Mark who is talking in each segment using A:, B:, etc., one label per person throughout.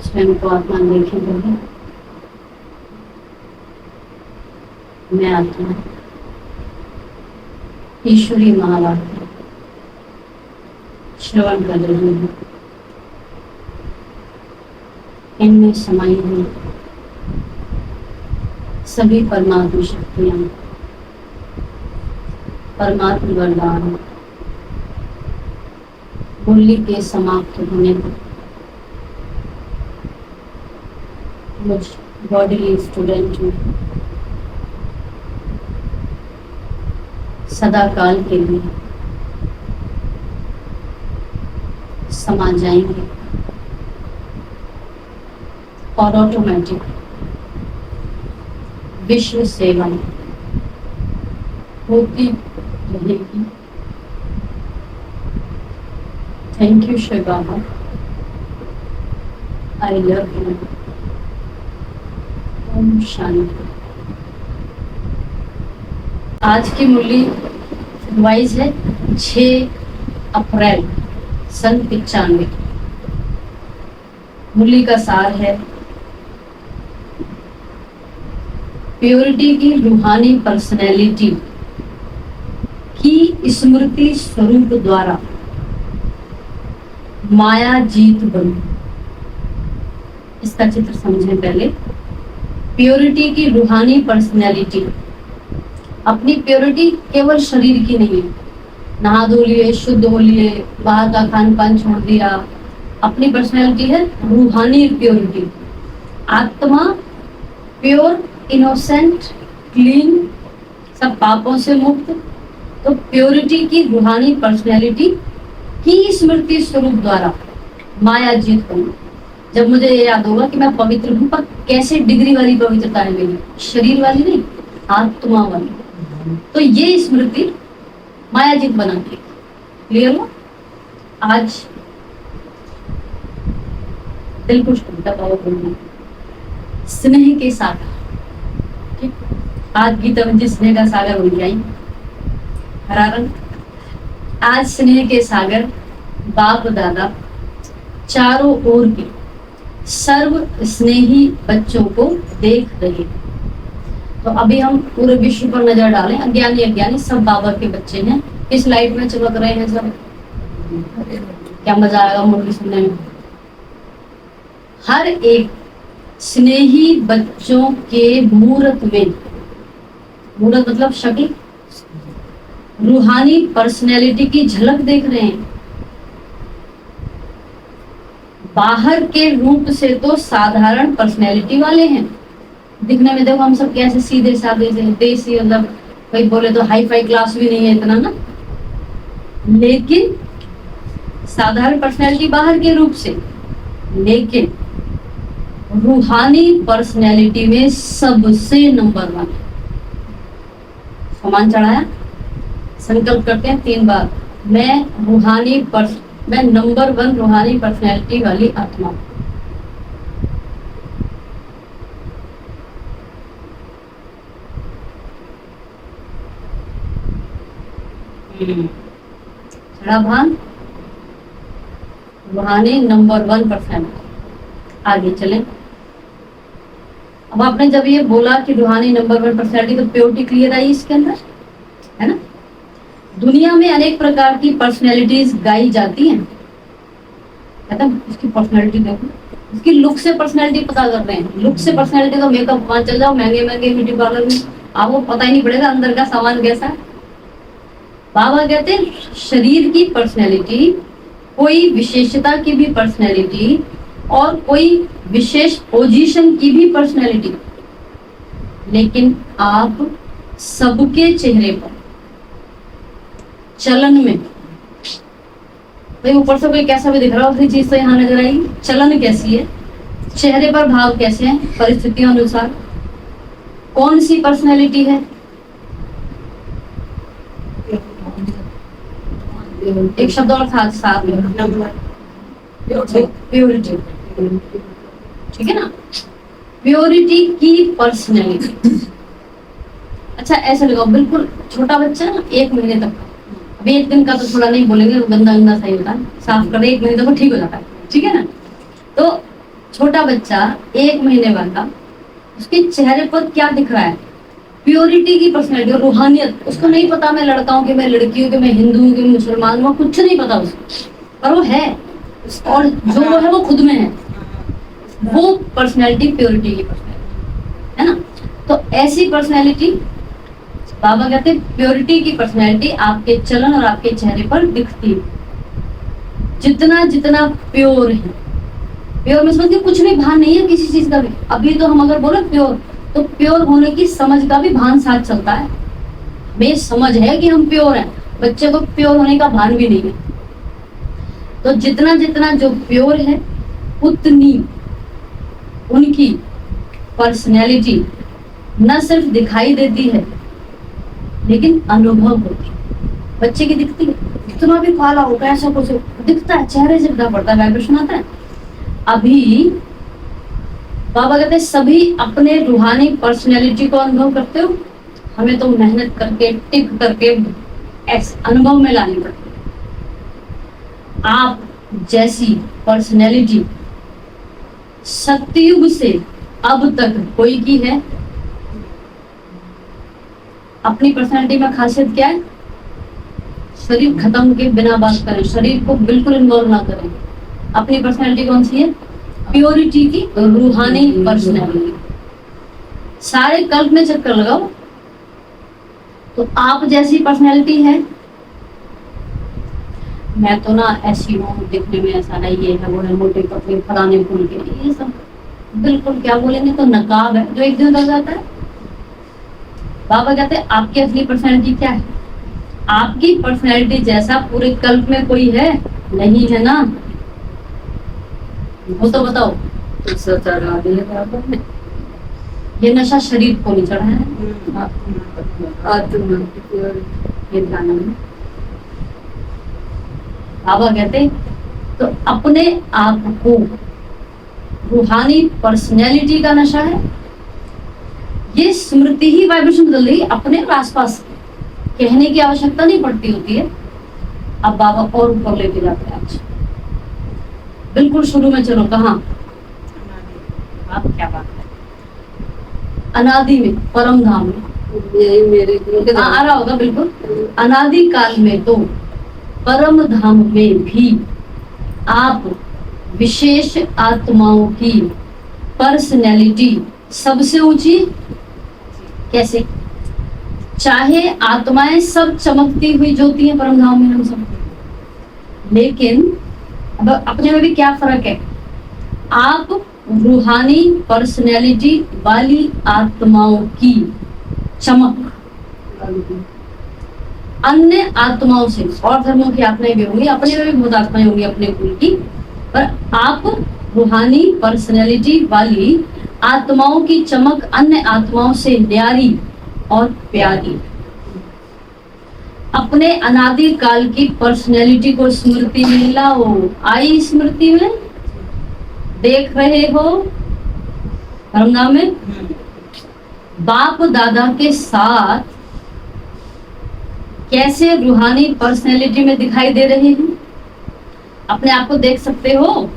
A: स्वयं को आत्मा देखे बोले, मैं आत्मा ईश्वरीय महावाक्य श्रवण कर रही हूँ। इनमें समाई हुई सभी परमात्मा शक्तियां, परमात्मा वरदान मूल्य के समाप्त होने पर मुझ बॉडीली स्टूडेंट में सदा काल के लिए समा जाएंगे और ऑटोमेटिक विश्व सेवा होती रहेगी। Thank you Shiv Baba, I love you. ओम शांति। आज की मूल्य वाइज है 6 अप्रैल सन 95। मूल्य का सार है प्योरिटी की रूहानी पर्सनैलिटी की स्मृति स्वरूप द्वारा माया जीत बनी। इसका चित्र समझें पहले। प्योरिटी की रूहानी पर्सनैलिटी, अपनी प्योरिटी केवल शरीर की नहीं है, नहा धो लिए, शुद्ध हो लिए, बाहर का खान पान छोड़ दिया। अपनी पर्सनैलिटी है रूहानी प्योरिटी, आत्मा प्योर, इनोसेंट, क्लीन, सब पापों से मुक्त। तो प्योरिटी की रूहानी पर्सनैलिटी की स्मृति स्वरूप द्वारा माया जीत बनी। जब मुझे ये याद होगा कि मैं पवित्र हूँ, पर कैसे डिग्री वाली पवित्रता है मेरी, शरीर वाली नहीं, आत्मा वाली। तो ये स्मृति माया जीत बनाती है। क्लियर हो? आज दिल खुश करता है स्नेह के सागर। ठीक, आज गीता में स्नेह का सागर बन गया। हरा रंग। आज स्नेह के सागर बाप दादा चारों ओर के सर्व स्नेही बच्चों को देख रहे हैं। तो अभी हम पूरे विश्व पर नजर डालें। अज्ञानी अज्ञानी सब बाबा के बच्चे हैं। इस लाइट में चमक रहे हैं सब। क्या मजा आएगा मुरली सुनने में। हर एक स्नेही बच्चों के मूर्त में, मूर्त मतलब शक्ल, रूहानी पर्सनैलिटी की झलक देख रहे हैं। बाहर के रूप से तो साधारण पर्सनैलिटी वाले हैं, दिखने में देखो हम सब कैसे सीधे साधे से देसी, मतलब कोई बोले तो हाई फाई क्लास भी नहीं है इतना ना, लेकिन साधारण पर्सनैलिटी बाहर के रूप से, लेकिन रूहानी पर्सनैलिटी में सबसे नंबर 1। सामान चढ़ाया, संकल्प करते हैं 3 बार, मैं नंबर 1 रूहानी पर्सनैलिटी वाली आत्मा। चढ़ा भान, रूहानी नंबर 1 पर्सनैलिटी। आगे चलें। अब आपने जब ये बोला कि रूहानी नंबर 1 पर्सनैलिटी, तो प्योरिटी क्लियर आई इसके अंदर, है ना। दुनिया में अनेक प्रकार की पर्सनैलिटीज गाई जाती हैं। कहते हैं इसकी पर्सनैलिटी देखो, इसकी लुक से पर्सनैलिटी पता कर रहे हैं। लुक से पर्सनैलिटी तो मेकअप वहां चल जाओ, महंगे महंगे ब्यूटी पार्लर में, आपको पता ही नहीं पड़ेगा अंदर का सामान कैसा है। बाबा कहते हैं शरीर की पर्सनैलिटी, कोई विशेषता की भी पर्सनैलिटी, और कोई विशेष पोजीशन की भी पर्सनैलिटी, लेकिन आप सबके चेहरे पर चलन में, भाई ऊपर से कोई कैसा भी दिख रहा हो, उसी चीज तो यहाँ नजर आएगी। चलन कैसी है, चेहरे पर भाव कैसे हैं, परिस्थितियों अनुसार कौन सी पर्सनैलिटी है। एक शब्द और था साथ में, प्योरिटी। ठीक है ना, प्योरिटी की पर्सनैलिटी। अच्छा ऐसे लगाओ, बिल्कुल छोटा बच्चा ना 1 महीने तक, अभी 1 दिन का तो थोड़ा नहीं बोलेंगे, गंदा गंदा सही होता है, साफ कर दे 1 महीने तक वो ठीक हो जाता है। ठीक है ना। तो छोटा बच्चा 1 महीने वाला, उसके चेहरे पर क्या दिख रहा है? प्योरिटी की पर्सनैलिटी और रूहानियत। उसको नहीं पता मैं लड़का हूँ कि मैं लड़की हूँ, कि मैं हिंदू हूँ, कि मैं मुसलमान हूँ, कुछ नहीं पता उसको, पर वो है, और जो वो है वो खुद में है। वो पर्सनैलिटी प्योरिटी की पर्सनैलिटी है ना। तो ऐसी पर्सनैलिटी बाबा कहते हैं प्योरिटी की पर्सनैलिटी आपके चलन और आपके चेहरे पर दिखती है। जितना जितना प्योर है, प्योर में समझिए कुछ भी भान नहीं है किसी चीज का भी। अभी तो हम अगर बोले प्योर, तो प्योर होने की समझ का भी भान साथ चलता है। हमें समझ है कि हम प्योर हैं, बच्चे को प्योर होने का भान भी नहीं है। तो जितना जितना जो प्योर है, उतनी उनकी पर्सनैलिटी न सिर्फ दिखाई देती है लेकिन अनुभव होती है। बच्चे की दिखती है, कितना भी काला हो, कैसा कुछ दिखता है, चेहरे से पता पड़ता है, वाइब्रेशन आता है। अभी बाबा कहते हैं सभी अपने रूहानी पर्सनैलिटी को अनुभव करते हो, हमें तो मेहनत करके टिक करके ऐसे अनुभव में लानी पड़ती है। आप जैसी पर्सनैलिटी सतयुग से अब तक कोई की है? अपनी पर्सनैलिटी में खासियत क्या है? शरीर खत्म के बिना बात करें, शरीर को बिल्कुल इन्वॉल्व ना करें। अपनी पर्सनैलिटी कौन सी है? प्योरिटी की रूहानी पर्सनैलिटी। सारे कल्प में चक्कर लगाओ तो आप जैसी पर्सनैलिटी है। मैं तो ना ऐसी हूँ, दिखने में ऐसा नहीं, ये है वो है, मोटे पतले फलाने फूल के, ये सब बिल्कुल क्या बोलेंगे तो नकाब है जो एक दिन लग जाता है। बाबा कहते हैं आपकी असली पर्सनैलिटी क्या है? आपकी पर्सनैलिटी जैसा पूरे कल्प में कोई है? नहीं है ना। वो तो बताओ। ये नशा शरीर को नहीं चढ़ा है, ये ध्यान में बाबा कहते तो अपने आप को रूहानी पर्सनैलिटी का नशा है। ये स्मृति ही वाइब्रेशन बदल रही है अपने और आसपास, कहने की आवश्यकता नहीं पड़ती होती है। अब बाबा और ऊपर लेके जाते हैं आज, बिल्कुल शुरू में। चलो कहाँ आप क्या बात है? अनादि में, परम धाम में, यही मेरे आ रहा होगा बिल्कुल। अनादि काल में तो परम धाम में भी आप विशेष आत्माओं की पर्सनैलिटी सबसे ऊंची। कैसे? चाहे आत्माएं सब चमकती हुई ज्योति हैं परम धाम में हम सब, लेकिन अब अपने में भी क्या फर्क है? आप रूहानी पर्सनैलिटी वाली आत्माओं की चमक अन्य आत्माओं से, और धर्मों की आत्माएं भी होंगी, अपने में भी बहुत आत्माएं होंगी अपने कुल की, पर आप रूहानी पर्सनैलिटी वाली आत्माओं की चमक अन्य आत्माओं से न्यारी और प्यारी। अपने अनादि काल की पर्सनैलिटी को स्मृति में लाओ। आई स्मृति में? देख रहे हो परमधाम में बाप दादा के साथ कैसे रूहानी पर्सनैलिटी में दिखाई दे रहे हैं? अपने आप को देख सकते हो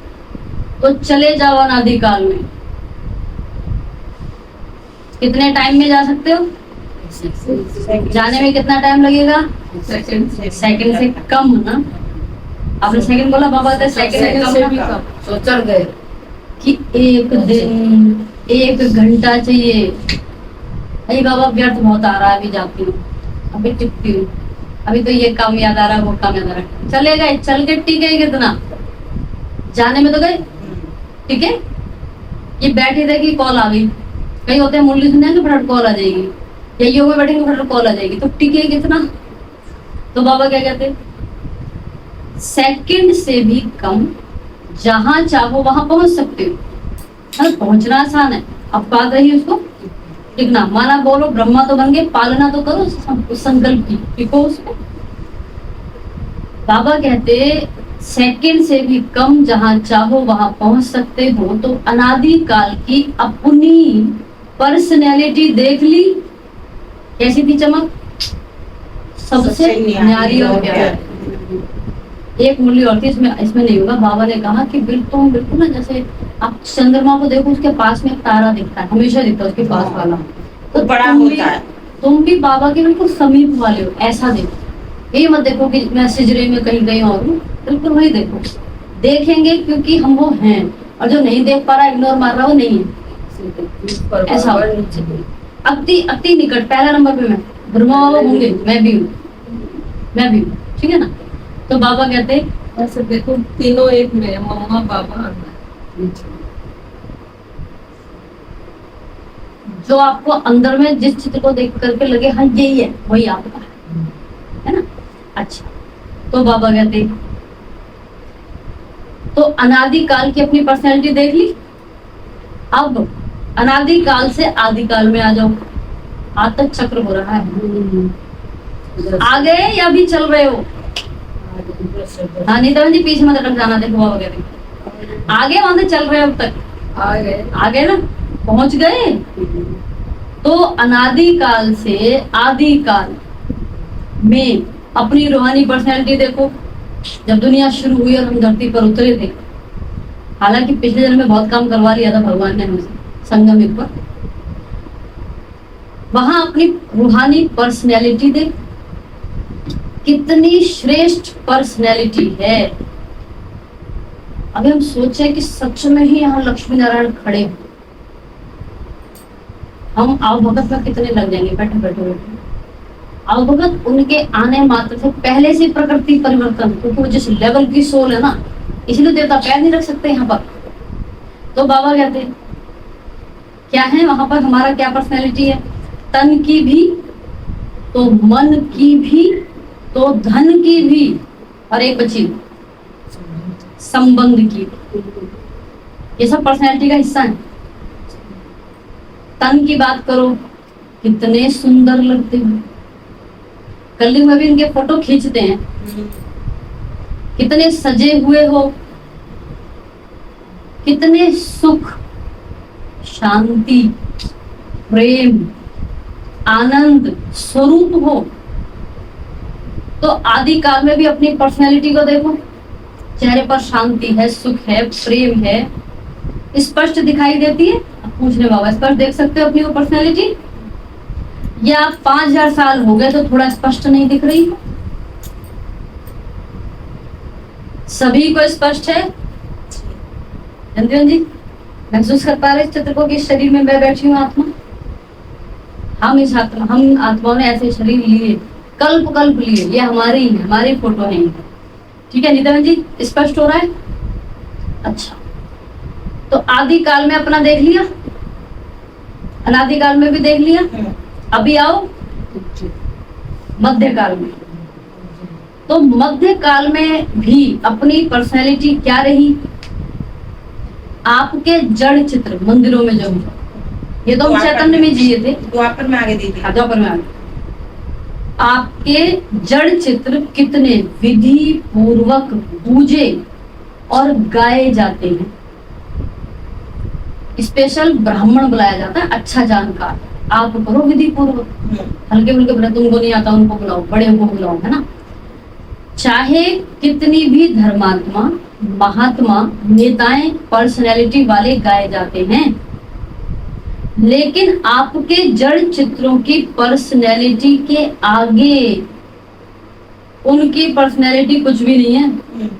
A: तो चले जाओ अनादि काल में। कितने टाइम में जा सकते हो? जाने में कितना टाइम लगेगा? सेकंड से कम ना। आपने सेकंड बोला, बाबा कहते सेकंड से भी कम। तो चल गए कि एक दिन 1 घंटा चाहिए। अरे बाबा व्यर्थ बहुत आ रहा है, अभी जाती हूँ, अभी टिकती हूँ, अभी तो ये काम याद आ रहा है, वो काम याद आ रहा है। चले गए, चल के टिके कितना? जाने में तो गए, ठीक है। ये बैठे थे कि कॉल आ गई, कहीं होते हैं मुरली सुनेंगे फटाफट कॉल आ जाएगी, या योग में बैठेंगे फटाफट कॉल आ जाएगी, तो टिके कितना? तो बाबा क्या कहते? सेकंड से भी कम, जहां चाहो वहां पहुंच सकते हो। पहुंचना आसान है, अब बात रही उसको टिकना। माना बोलो ब्रह्मा तो बन गए, पालना तो करो उस संकल्प की, टिको उसको। बाबा कहते सेकंड से भी कम, जहां चाहो वहां पहुंच सकते हो। तो अनादि काल की अपनी पर्सनैलिटी देख ली, कैसी थी चमक? सबसे न्यारी और प्यारी। एक मुरली और थी, इसमें इसमें नहीं होगा। बाबा ने कहा कि तुम बिल्कुल ना जैसे आप चंद्रमा को देखो, उसके पास में एक तारा दिखता है, हमेशा दिखता है उसके पास वाला, तो
B: बड़ा होता है।
A: तुम भी बाबा के बिल्कुल समीप वाले हो, ऐसा देखो। ये मत देखो कि मैं सिजरे में कहीं और हूँ, बिल्कुल वही देखो। देखेंगे क्योंकि हम वो हैं, और जो नहीं देख पा रहा, इग्नोर मार रहा, वो नहीं है। ऐसा अति अति निकट, पहला नंबर पे मैं, ब्रह्मा बाबा होंगे, मैं भी हूँ, मैं भी हूँ, ठीक है ना। तो बाबा कहते
B: ऐसे देखो तीनों एक में, मम्मा पापा और मैं।
A: जो आपको अंदर में जिस चित्र को देख करके लगे हाँ यही है, वही आपका है ना। अच्छा, तो बाबा कहते तो अनादिकाल की अपनी पर्सनैलिटी देख ली। अब अनादिकाल से आदिकाल में आ जाओ। आज तक चक्र हो रहा है, आ गए या भी चल रहे हो? हाँ नीता जी पीछे मत अटक जाना, देखो बाबा कहते आगे वहां से चल रहे हो, अब तक आ गए ना, पहुंच गए। तो अनादिकाल से आदिकाल में अपनी रूहानी पर्सनैलिटी देखो। जब दुनिया शुरू हुई और हम धरती पर उतरे थे, हालांकि पिछले जन्म में बहुत काम करवा लिया था भगवान ने हमसे संगम युग पर, वहां अपनी रूहानी पर्सनैलिटी देख, कितनी श्रेष्ठ पर्सनैलिटी है। अभी हम सोचे कि सच में ही यहाँ लक्ष्मी नारायण खड़े हो, हम अवभगत में कितने लग जाएंगे बैठे बैठे। अवभगत उनके आने मात्र से पहले से प्रकृति परिवर्तन, क्योंकि वो जिस लेवल की सोल है ना, इसलिए देवता पैर नहीं रख सकते यहाँ पर। तो बाबा कहते हैं क्या है वहां पर, हमारा क्या पर्सनैलिटी है, तन की भी तो मन की भी तो धन की भी, और एक बची संबंध की। ये सब पर्सनैलिटी का हिस्सा है। तन की बात करो, कितने सुंदर लगते हो, कलयुग में भी इनके फोटो खींचते हैं, कितने सजे हुए हो, कितने सुख शांति प्रेम आनंद स्वरूप हो। तो आदि काल में भी अपनी पर्सनैलिटी को देखो, चेहरे पर शांति है, सुख है, प्रेम है, स्पष्ट दिखाई देती है। अब पूछने बाबा स्पष्ट देख सकते हो अपनी वो पर्सनैलिटी, या 5000 साल हो गए तो थोड़ा स्पष्ट नहीं दिख रही है? सभी को स्पष्ट है? जी महसूस कर पा रहे इस चित्र को कि शरीर में मैं बैठी हूँ आत्मा। हम इस आत्मा, हम आत्माओं ने ऐसे शरीर लिए, कल्प कल्प लिए, ये हमारे ही, हमारी फोटो है। ठीक है नितिन जी, स्पष्ट हो रहा है? अच्छा, तो आदि काल में अपना देख लिया, अनादिकाल में भी देख लिया। अभी आओ मध्य काल में। तो मध्य काल में भी अपनी पर्सनैलिटी क्या रही? आपके जड़ चित्र मंदिरों में जो, ये तो हम चैतन्य में जिए थे,
B: द्वापर में आगे दीदी,
A: द्वापर में आगे। आपके जड़ चित्र कितने विधि पूर्वक पूजे और गाए जाते हैं। स्पेशल ब्राह्मण बुलाया जाता है, अच्छा जानकार। आप करो विधि पूर्वक, हल्के फुल्के व्रत उनको नहीं आता उनको बुलाओ, बड़े को बुलाओ, है ना। चाहे कितनी भी धर्मात्मा महात्मा नेताएं पर्सनैलिटी वाले गाए जाते हैं, लेकिन आपके जड़ चित्रों की पर्सनैलिटी के आगे उनकी पर्सनैलिटी कुछ भी नहीं है।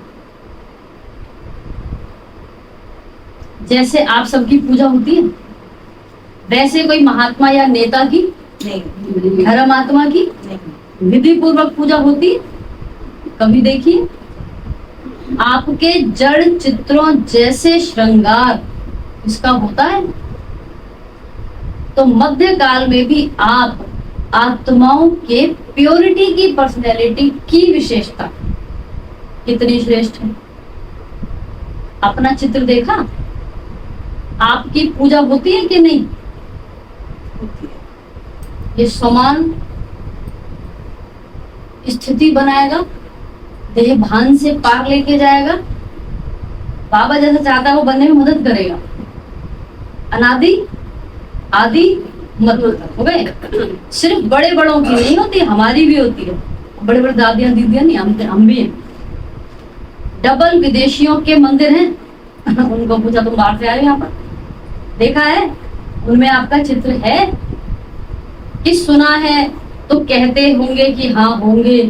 A: जैसे आप सबकी पूजा होती है, वैसे कोई महात्मा या नेता की नहीं, धर्मात्मा की विधि पूर्वक पूजा होती है? कभी देखिए आपके जड़ चित्रों जैसे श्रृंगार इसका होता है। तो मध्य काल में भी आप आत्माओं के प्योरिटी की पर्सनैलिटी की विशेषता कितनी श्रेष्ठ है। अपना चित्र देखा, आपकी पूजा होती है कि नहीं? ये समान स्थिति बनाएगा, देह भान से पार लेके जाएगा। बाबा जैसा चाहता है वो बनने में मदद करेगा। अनादि आदि मतलब हो गए। सिर्फ बड़े बड़ों की नहीं होती, हमारी भी होती है। बड़े बड़े दादियां दीदियां नहीं, हम भी हैं। डबल विदेशियों के मंदिर हैं। उनको पूछा तुम बाहर से आए हो यहाँ पर, देखा है, उनमें आपका चित्र है कि सुना है? तो कहते होंगे कि हाँ होंगे।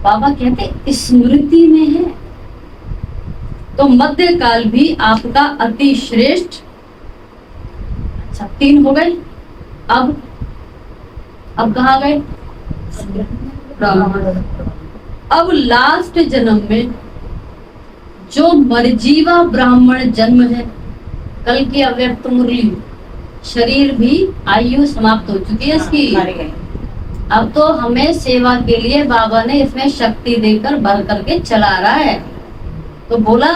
A: बाबा कहते स्मृति में है। तो मध्यकाल भी आपका अति श्रेष्ठ। अच्छा 3 हो गए। अब कहाँ गए? ब्राह्मण। अब लास्ट जन्म में जो मरजीवा ब्राह्मण जन्म है, कल की अव्यक्त मुरली, शरीर भी आयु समाप्त हो चुकी है इसकी। अब तो हमें सेवा के लिए बाबा ने इसमें शक्ति देकर भर करके चला रहा है। तो बोला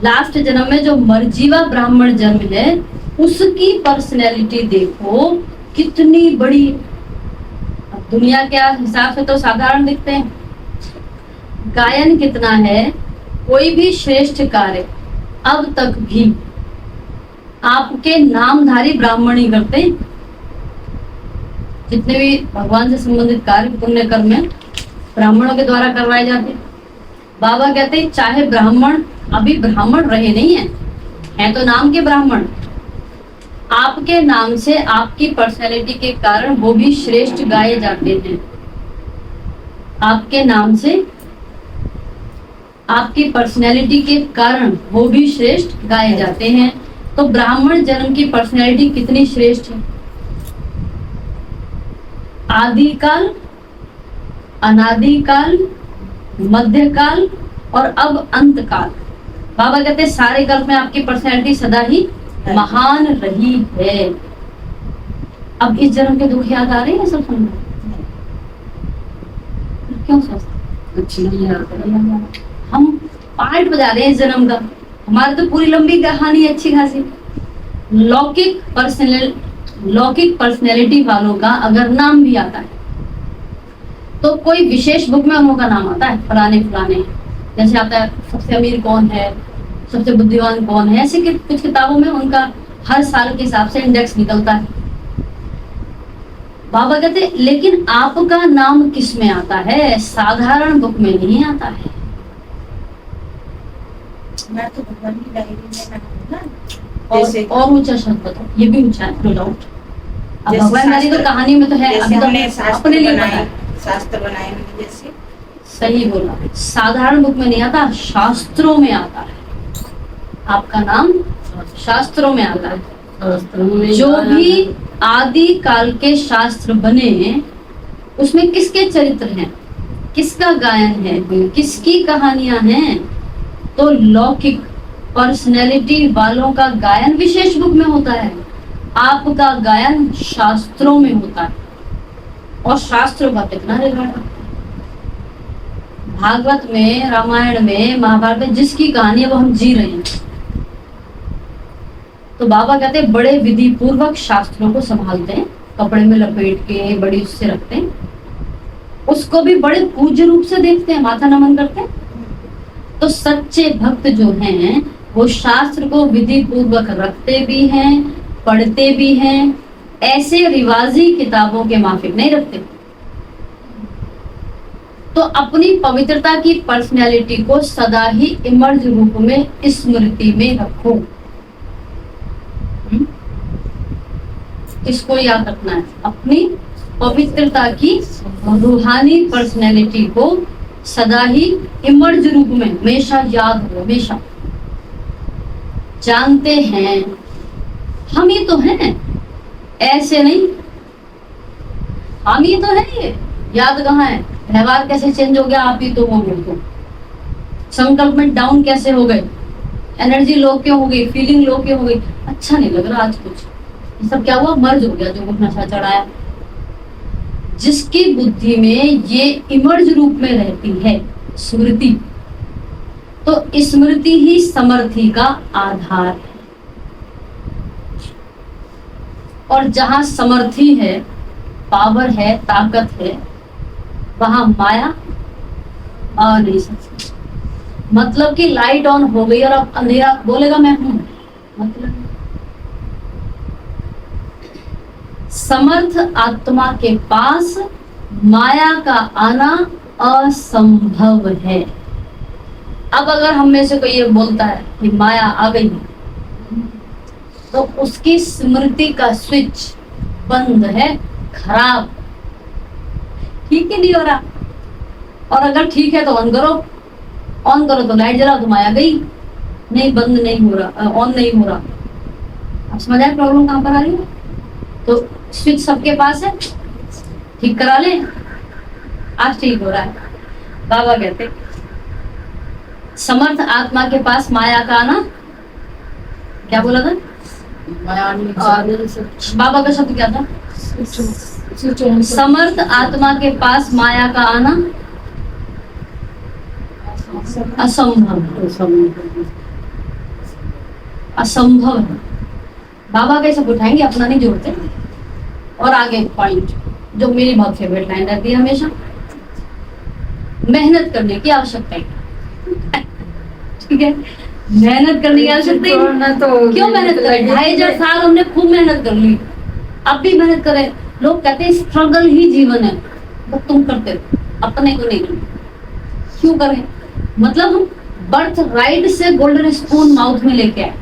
A: लास्ट जन्म में जो मरजीवा ब्राह्मण जन्म है, उसकी पर्सनैलिटी देखो कितनी बड़ी। अब दुनिया के हिसाब से तो साधारण दिखते हैं, गायन कितना है, कोई भी श्रेष्ठ कार्य अब तक भी आपके नामधारी ब्राह्मण ही करते हैं। जितने भी भगवान से संबंधित कार्य पुण्य कर्म है, ब्राह्मणों के द्वारा करवाए जाते हैं। बाबा कहते हैं चाहे ब्राह्मण अभी ब्राह्मण रहे नहीं है तो नाम के ब्राह्मण, आपके नाम से आपकी पर्सनैलिटी के कारण वो भी श्रेष्ठ गाए जाते हैं। आपके नाम से आपकी पर्सनैलिटी के कारण वो भी श्रेष्ठ गाए जाते हैं। तो ब्राह्मण जन्म की पर्सनैलिटी कितनी श्रेष्ठ है। आदिकाल, अनादिकाल, मध्यकाल और अब अंतकाल। बाबा कहते हैं सारे काल में आपकी पर्सनैलिटी सदा ही महान रही है। अब इस जन्म के दुख याद आ रहे हैं सब सुनना? क्यों सोचते? हम पार्ट बजा रहे हैं इस जन्म का। हमारी तो पूरी लंबी कहानी अच्छी खासी। लौकिक पर्सनैलिटी वालों का अगर नाम भी आता है तो कोई विशेष बुक में उनका नाम आता है, फलाने फलाने। जैसे आता है सबसे अमीर कौन है, सबसे बुद्धिमान कौन है, ऐसे कुछ किताबों में उनका हर साल के हिसाब से इंडेक्स निकलता है। बाबा कहते लेकिन आपका नाम किस में आता है? साधारण बुक में नहीं आता है।
C: मैं तो भगवान की डायरी में ना
A: और ऊंचा शब्द बताओ, ये भी ऊंचा है नो डाउट। अब
C: जैसे
A: भगवान वाली तो
C: शास्त्र-
A: कहानी में तो है,
C: जैसे
A: अभी तो
C: हमने
A: अपने लिए पता है।
C: शास्त्र बनाए हैं जैसे।
A: सही बोला, साधारण बुक में नहीं आता, शास्त्रों में आता है। आपका नाम शास्त्रों में आता है। जो भी आदि काल के शास्त्र बने उसमें किसके चरित्र हैं, किसका गायन है, किसकी कहानियां हैं? तो लौकिक पर्सनैलिटी वालों का गायन विशेष बुक में होता है, आपका गायन शास्त्रों में होता है। और शास्त्रों का कितना रिकॉर्ड, भागवत में, रामायण में, महाभारत में जिसकी कहानी है वो हम जी रहे हैं। तो बाबा कहते हैं बड़े विधि पूर्वक शास्त्रों को संभालते हैं, कपड़े में लपेट के बड़ी उससे रखते हैं, उसको भी बड़े पूज्य रूप से देखते हैं, माथा नमन करते हैं। तो सच्चे भक्त जो हैं वो शास्त्र को विधि पूर्वक रखते भी हैं, पढ़ते भी हैं, ऐसे रिवाजी किताबों के माफिक नहीं रखते। तो अपनी पवित्रता की पर्सनैलिटी को सदा ही इमर्ज रूप में स्मृति में रखो। इसको याद रखना है, अपनी पवित्रता की रूहानी पर्सनैलिटी को सदा ही इमर्ज रूप में हमेशा याद हो, हमेशा जानते हैं हम ही तो हैं, ऐसे नहीं, हम ही तो है। ये याद कहाँ है? व्यवहार कैसे चेंज हो गया, आप ही तो हो गए। संकल्प में डाउन कैसे हो गए, एनर्जी लो क्यों हो गई, फीलिंग लो क्यों हो गई, अच्छा नहीं लग रहा आज कुछ, ये सब क्या हुआ? मर्ज हो गया जो कुछ नशा चढ़ाया। जिसकी बुद्धि में ये इमर्ज रूप में रहती है स्मृति, तो स्मृति ही समर्थी का आधार है। और जहां समर्थी है, पावर है, ताकत है, वहां माया आ नहीं सकती। मतलब कि लाइट ऑन हो गई और अब अंधेरा बोलेगा मैं हूं, मतलब समर्थ आत्मा के पास माया का आना असंभव है। अब अगर हम में से कोई ये बोलता है कि माया आ गई, तो उसकी स्मृति का स्विच बंद है, खराब, ठीक ही नहीं हो रहा। और अगर ठीक है तो ऑन करो, ऑन करो तो लाइट जलाओ तो माया गई, नहीं बंद नहीं हो रहा, ऑन नहीं हो रहा। आप समझ आए प्रॉब्लम कहाँ पर आ रही है? तो स्विच सबके पास है, ठीक करा ले, आज ठीक हो रहा है। बाबा कहते समर्थ आत्मा के पास माया का आना, क्या बोला था बाबा का शब्द क्या था? समर्थ आत्मा के पास माया का आना असंभव, असंभव है। बाबा कैसे उठाएंगे, अपना नहीं जोड़ते। और आगे पॉइंट जो मेरी बहुत फेवरेट लाइन रहती है हमेशा, मेहनत करने की आवश्यकता है। ठीक है, मेहनत करने की आवश्यकता है।
B: तो
A: क्यों मेहनत करें? 2500 साल हमने खूब मेहनत कर ली, अब भी मेहनत करें। लोग कहते हैं स्ट्रगल ही जीवन है, वो तुम करते हो, अपने को नहीं करते। क्यों करें? मतलब हम बर्थ राइट से गोल्डन स्पून माउथ में लेके आए,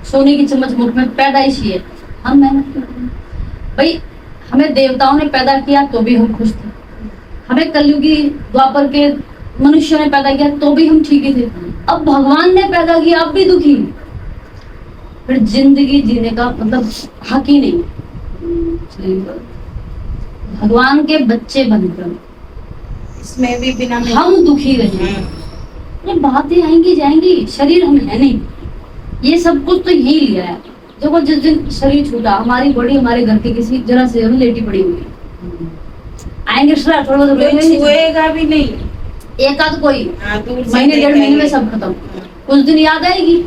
A: सोने की चम्मच मुख में, पैदाइश ही है। हम मेहनत क्यों करें भाई? हमें देवताओं ने पैदा किया तो भी हम खुश थे, हमें कलयुगी द्वापर के मनुष्यों ने पैदा किया तो भी हम ठीक ही थे। अब भगवान ने पैदा किया, अब भी दुखी, फिर जिंदगी जीने का मतलब हक ही नहीं। भगवान के बच्चे बनकर
C: इसमें भी बिना
A: हम दुखी रहे, ये बातें आएंगी जाएंगी, शरीर हम है नहीं, ये सब कुछ तो यही लिया है। देखो जिस दिन शरीर छूटा, हमारी बॉडी हमारे घर के किसी जरा से लेटी पड़ी हुई, आएंगे शराब थोड़ा बहुत
C: छुएगा भी नहीं,
A: एक आध कोई
C: दूर से
A: महीने डेढ़ महीने में सब खत्म। कुछ दिन याद आएगी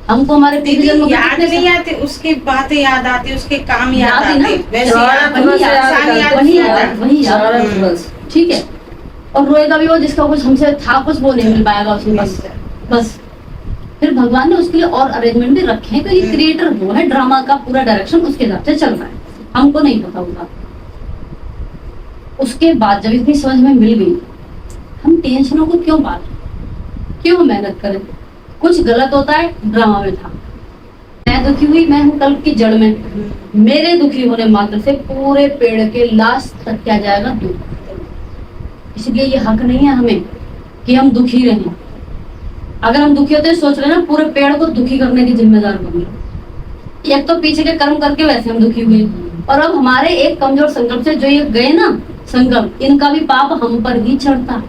A: हमको, हमारे पिछले जन्म
C: याद नहीं आते, उसकी बातें याद आती, उसके काम याद
A: याद ही ना।
C: आते, वैसे
A: वही याद, ठीक है। और रोएगा भी वो जिसका कुछ हमसे था, कुछ वो नहीं मिल पाएगा उसके बस। फिर भगवान ने उसके लिए और अरेंजमेंट भी रखे हैं, क्योंकि क्रिएटर वो है, ड्रामा का पूरा डायरेक्शन उसके हिसाब से चल रहा है, हमको नहीं पता होगा। उसके बाद जब इतनी समझ में मिल गई, हम टेंशनों को क्यों पालें, क्यों मेहनत करें? कुछ गलत होता है, ड्रामा में था, मैं दुखी हुई, मैं हूँ कल्प की जड़ में, मेरे दुखी होने मात्र से पूरे पेड़ के लास्ट तक क्या जाएगा, दुख। इसलिए ये हक नहीं है हमें कि हम दुखी रहें। अगर हम दुखी होते हैं, सोच रहे ना पूरे पेड़ को दुखी करने की जिम्मेदार बन। एक तो पीछे के कर्म करके वैसे हम दुखी हुए, और अब हमारे एक कमजोर संकल्प से जो ये गए ना संकल्प, इनका भी पाप हम पर ही चढ़ता।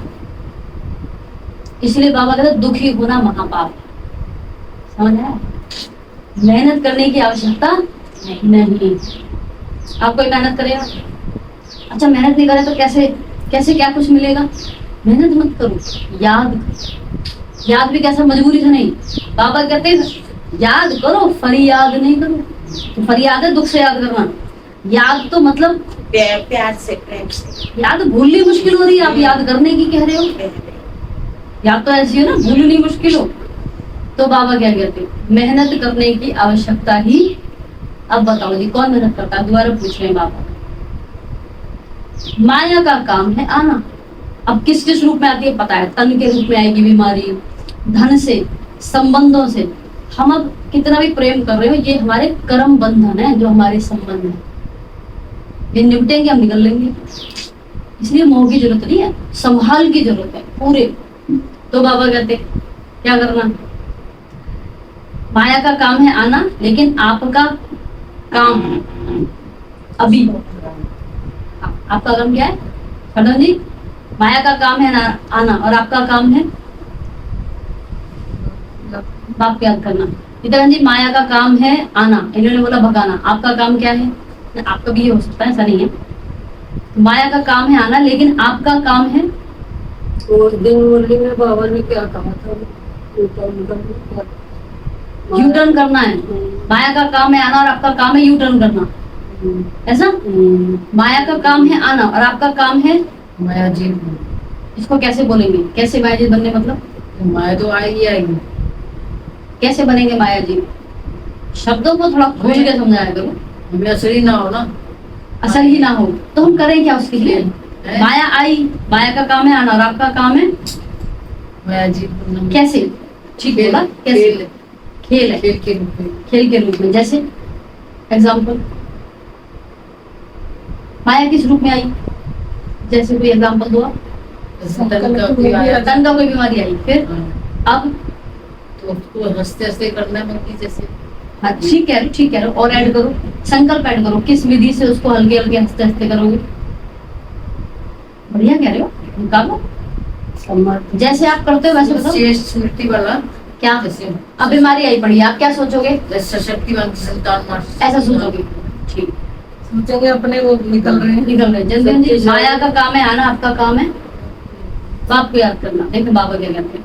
A: इसलिए बाबा कहते दुखी होना महापाप। समझ आया? मेहनत करने की आवश्यकता नहीं। आप कोई मेहनत करेगा, अच्छा मेहनत नहीं करे तो कैसे कैसे क्या कुछ मिलेगा? मेहनत मत करो, याद भी कैसा, मजबूरी से नहीं। बाबा कहते हैं याद करो, फरियाद नहीं करो। तो फरियाद है दुख से याद करना, याद तो मतलब
C: प्यार से, प्रेम से।
A: याद भूलनी मुश्किल हो रही है, आप याद करने की कह रहे हो। याद तो ऐसी है ना, भूलनी मुश्किल हो। तो बाबा क्या कहते, मेहनत करने की आवश्यकता ही। अब बताओ जी, कौन मेहनत करता है? दोबारा पूछ रहे हैं बाबा। माया का काम है आना। अब किस किस रूप में आती है पता है, तन के रूप में आएगी बीमारी, धन से, संबंधों से। हम अब कितना भी प्रेम कर रहे हो, ये हमारे कर्म बंधन है, जो हमारे संबंध है, ये निपटेंगे, हम निकल लेंगे। इसलिए मोह की जरूरत नहीं है, संभाल की जरूरत है पूरे। तो बाबा कहते क्या करना, माया का काम है आना, लेकिन आपका काम अभी, आपका काम क्या है खंडन जी? माया का काम है आना, और आपका काम है बाप याद करना। नित्यानंद जी, माया का काम है आना, इन्होंने बोला भगाना, आपका काम क्या है? आपका भी ये हो सकता है, ऐसा नहीं है। माया का काम है आना, लेकिन आपका काम है,
B: और दिन मुरली में बाबा ने क्या कहा था,
A: यू टर्न करना है। माया का काम है आना और आपका काम है यू टर्न करना, ऐसा? माया का काम है आना और आपका काम है
B: माया जी।
A: इसको कैसे बोलेंगे? कैसे माया जी बनने, मतलब
B: माया तो आएगी आएगी,
A: कैसे बनेंगे माया जी? शब्दों को थोड़ा खोज के समझाया करो,
B: हमें असली ना हो ना,
A: असल ही ना हो तो हम करें क्या उसके लिए? माया आई, माया का काम है आना और आपका काम है
B: मैं अजीब बनूंगी।
A: कैसे? ठीक बोला, कैसे? खेल है,
B: खेल के रूप में।
A: खेल के रूप में। जैसे एग्जाम्पल, माया किस रूप में आई? जैसे कोई एग्जाम्पल दो आप।
B: तन का आया
A: तन का कोई बीमारी आई, फिर
B: हाँ,
A: अब
B: तो उसको हंसते हंसते करना है मंकी जैसे।
A: हाँ ठीक कह रहे हो, ठीक कह रहे हो। और ऐड करो, संकल्प ऐड करो, किस विधि से उसको हल्के हल्के हंसते हंसते करोगे? बढ़िया कह रहे हो, निकालो।
B: समर्थ
A: जैसे आप करते हो वैसे बताओ।
B: शेष स्मृति वाला
A: क्या?
B: जैसे
A: अब बीमारी आई पड़ी, आप क्या सोचोगे?
B: जैसे सशक्तिमान की संतान मार
A: ऐसा सोचोगे, ठीक।
B: सोचेंगे अपने वो निकल रहे हैं।
A: निकल गए। जनधन जी, माया का काम है आना, आपका काम है बाप को याद करना। देखो बाबा क्या कहते हैं,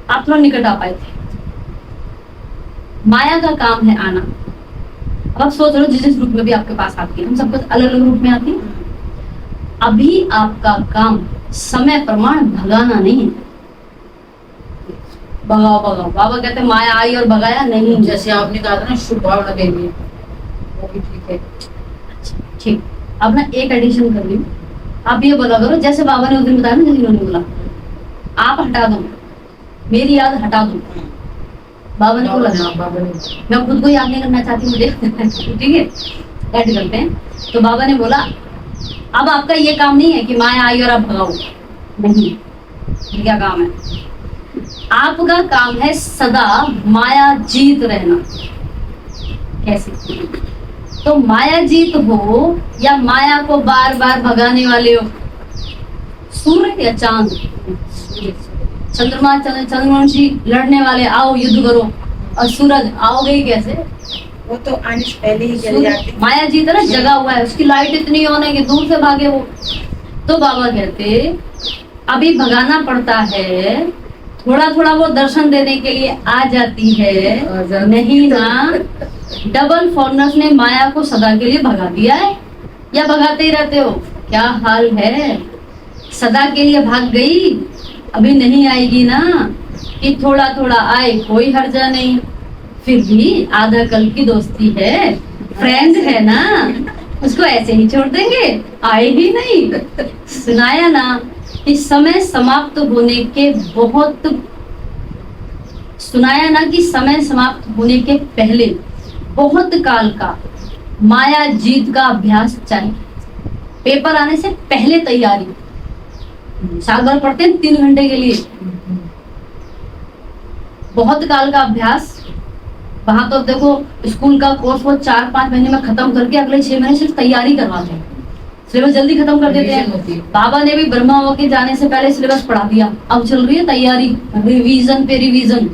A: आप थोड़ा निकट आ पाए थे। माया का काम है आना। अब आप सोच लो, जिस रूप में भी आपके पास आती है, हम सबको अलग अलग रूप में आती है। अभी आपका काम समय प्रमाण भगाना नहीं है। भगाओ भगाओ, बाबा कहते हैं माया आई और भगाया नहीं।
B: जैसे आपने कहा था ना शुभ भावना देंगे, वो भी ठीक है।
A: ठीक, अब ना एक एडिशन कर रही हूँ। आप ये बोला करो जैसे बाबा ने उस दिन बताया ना, जैसे उन्होंने बोला आप हटा दो, मेरी याद हटा दो। बाबा ने बोला,
B: बाबा ने
A: मैं खुद को याद नहीं करना चाहती, मुझे ठीक है, ऐड करते हैं। तो बाबा ने बोला अब आपका ये काम नहीं है कि माया आई और आप भगाओ, नहीं। ये क्या काम है? आपका काम है सदा माया जीत रहना। कैसे? तो माया जीत हो या माया को बार बार भगाने वाले हो? सूर्य या चांद? चंद्रमा चंद्रवंशी लड़ने वाले, आओ युद्ध करो। और सूरज आओगे ही कैसे?
C: वो तो आने से पहले ही जल जाते।
A: माया जीत ना जगा हुआ है, उसकी लाइट इतनी ऑन है कि दूर से भागे वो। तो बाबा कहते अभी भगाना पड़ता है, थोड़ा थोड़ा वो दर्शन देने के लिए आ जाती है, नहीं ना। डबल फॉरनर्स ने माया को सदा के लिए भगा दिया है, या भगाते ही रहते हो? क्या हाल है? सदा के लिए भाग गई, अभी नहीं आएगी ना, कि थोड़ा थोड़ा आए कोई हर्जा नहीं। फिर भी आधा कल की दोस्ती है, फ्रेंड है ना, उसको ऐसे ही छोड़ देंगे? आए ही नहीं। सुनाया ना कि समय समाप्त होने के पहले बहुत काल का माया जीत का अभ्यास चाहिए। पेपर आने से पहले तैयारी। साल भर पढ़ते हैं 3 घंटे के लिए, बहुत काल का अभ्यास। वहां तो देखो स्कूल का कोर्स वो 4-5 महीने में खत्म करके अगले 6 महीने सिर्फ तैयारी करवाते हैं, सिलेबस जल्दी खत्म कर देते हैं। बाबा ने भी ब्रह्मा हो के जाने से पहले सिलेबस पढ़ा दिया, अब चल रही है तैयारी, रिवीजन पे रिवीजन,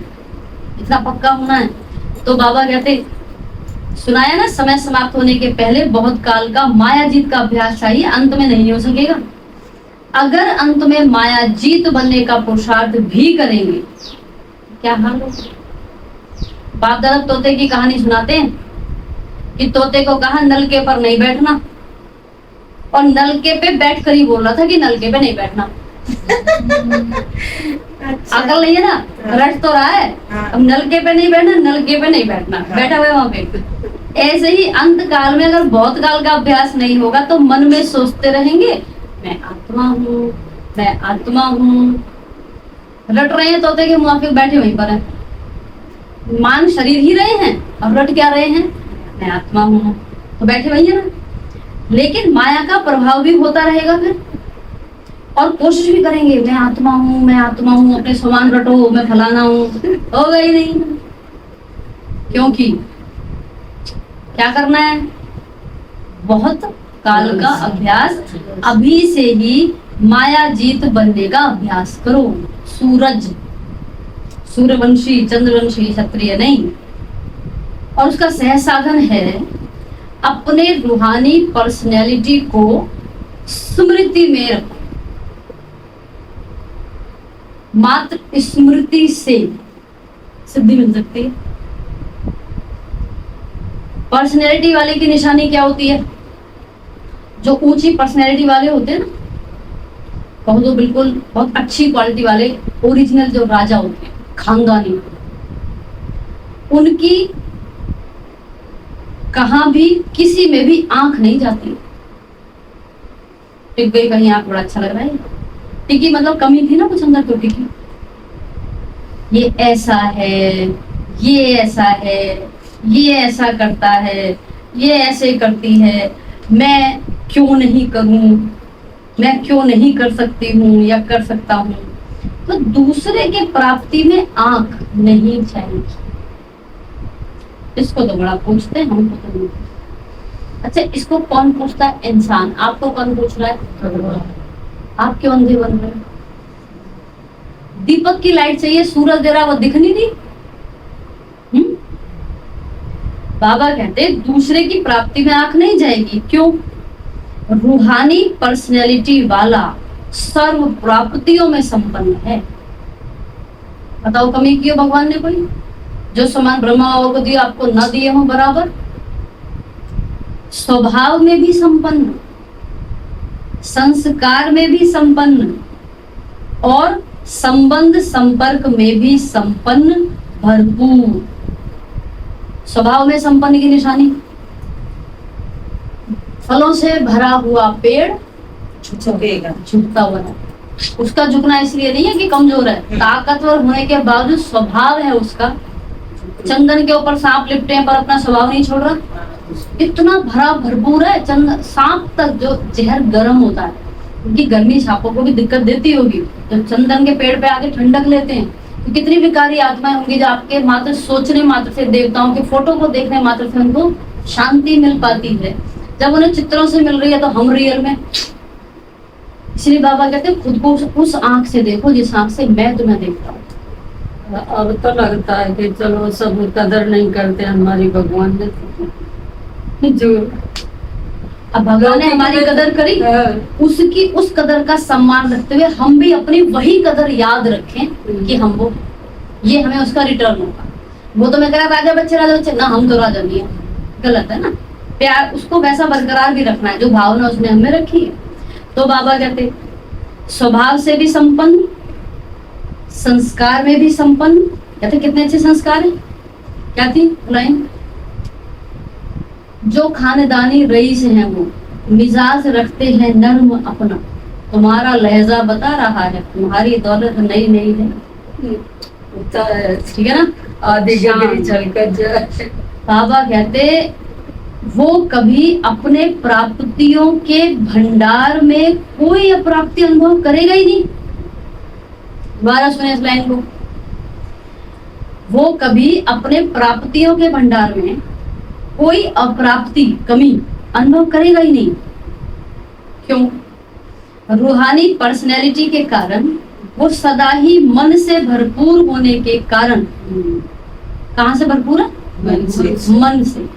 A: इतना पक्का होना है। तो बाबा कहते सुनाया ना, समय समाप्त होने के पहले बहुत काल का माया जीत का अभ्यास चाहिए, अंत में नहीं हो सकेगा। अगर अंत में माया जीत बनने का पुरुषार्थ भी करेंगे, क्या हाल होगा? बाप दादा तोते की कहानी सुनाते हैं कि तोते को कहा नलके पर नहीं बैठना, और नलके पे बैठ कर ही बोल रहा था कि नलके पे नहीं बैठना।
C: अच्छा।
A: अकल नहीं है ना, रट तो रहा है। अब नलके पे नहीं बैठना, नलके पे नहीं बैठना, बैठा हुआ है वहां पे। ऐसे ही अंत काल में अगर बहुत काल का अभ्यास नहीं होगा तो मन में सोचते रहेंगे मैं आत्मा हूँ, मैं आत्मा हूँ। रट रहे हैं तोते के मुआफिक, बैठे वहीं पर हैं, मान शरीर ही रहे हैं और रट क्या रहे हैं? मैं आत्मा हूँ, तो बैठे वही है ना। लेकिन माया का प्रभाव भी होता रहेगा फिर, और कोशिश भी करेंगे मैं आत्मा हूँ, मैं आत्मा हूँ, अपने समान रटो, मैं फलाना हूँ, होगा ही नहीं। क्योंकि क्या करना है? बहुत काल का अभ्यास, अभी से ही माया जीत बनने का अभ्यास करो। सूर्यवंशी चंद्रवंशी क्षत्रिय नहीं। और उसका सह साधन है अपने रूहानी पर्सनैलिटी को स्मृति में रखो। मात्र स्मृति से सिद्धि मिल सकती है। पर्सनैलिटी वाले की निशानी क्या होती है? जो ऊंची पर्सनैलिटी वाले होते हैं ना, कहो तो बिल्कुल बहुत अच्छी क्वालिटी वाले, ओरिजिनल जो राजा होते हैं, खानदानी, उनकी कहां भी किसी में भी आंख नहीं जाती। टिक गई कहीं आंख, बड़ा अच्छा लग रहा है, टिकी मतलब कमी थी ना कुछ अंदर, तो टिकी। ये ऐसा है, ये ऐसा है, ये ऐसा करता है, ये ऐसे करती है, मैं क्यों नहीं करूं, मैं क्यों नहीं कर सकती हूँ या कर सकता हूँ। तो दूसरे के प्राप्ति में आंख नहीं चाहिए। इसको तो बड़ा पूछते हैं, हमको तो नहीं। अच्छा, इसको कौन पूछता है? इंसान। आपको कौन पूछ रहा है? आप क्यों अंधे बन रहे हो? दीपक की लाइट चाहिए, सूरज दे रहा, वो दिख नहीं दी। बाबा कहते दूसरे की प्राप्ति में आंख नहीं जाएगी। क्यों? रूहानी पर्सनैलिटी वाला सर्व प्राप्तियों में संपन्न है। बताओ कमी की हो भगवान ने कोई? जो समान ब्रह्मा बाबा को दिया आपको न दिए हो बराबर। स्वभाव में भी संपन्न, संस्कार में भी संपन्न, और संबंध संपर्क में भी संपन्न, भरपूर। स्वभाव में संपन्न की निशानी, फलों से भरा हुआ पेड़
C: झुकेगा,
A: झुकता हुआ है। उसका झुकना इसलिए नहीं है कि कमजोर है, ताकतवर होने के बावजूद स्वभाव है उसका। चंदन के ऊपर सांप लिपटे हैं पर अपना स्वभाव नहीं छोड़ रहा। इतना भरा भरपूर है। सांप तक जो जहर गर्म होता है, उनकी गर्मी सांपों को भी दिक्कत देती होगी, तो चंदन के पेड़ पे आके ठंडक लेते हैं। तो कितनी विकारी आत्माएं होंगी जो आपके मात्र सोचने मात्र से, देवताओं के फोटो को देखने मात्र से उनको शांति मिल पाती है। जब उन्हें चित्रों से मिल रही है तो हम रियल में। इसलिए बाबा कहते हैं खुद को उस आंख से देखो जिस आंख से मैं तुम्हें देखता हूँ।
B: अब तो लगता है कि चलो सब कदर नहीं करते हमारी, भगवान ने जो
A: अब भगवान ने हमारी कदर करी, उसकी उस कदर का सम्मान रखते हुए हम भी अपनी वही कदर याद रखें कि हम वो, ये हमें उसका रिटर्न होगा। वो तो मैं कह रहा राजा बच्चे ना, हम तो राजा नहीं है, गलत है ना। प्यार उसको वैसा बरकरार भी रखना है जो भावना उसने हमें रखी है। तो बाबा कहते स्वभाव से भी संपन्न, संस्कार में भी संपन्न। कहते कितने अच्छे संस्कार हैं। क्या थी लाइन? जो खानदानी रईस हैं वो मिजाज रखते हैं नर्म अपना, तुम्हारा लहजा बता रहा है तुम्हारी दौलत नई नई है। ठीक है ना?
B: आधी गिरी चलकर जाए।
A: बाबा कहते वो कभी अपने प्राप्तियों के भंडार में कोई अप्राप्ति अनुभव करेगा ही नहीं। दोबारा सुने इस लाइन को। वो कभी अपने प्राप्तियों के भंडार में कोई अप्राप्ति, कमी अनुभव करेगा ही नहीं। क्यों? रूहानी पर्सनैलिटी के कारण, वो सदा ही मन से भरपूर होने के कारण। कहां से भरपूर है? मन से।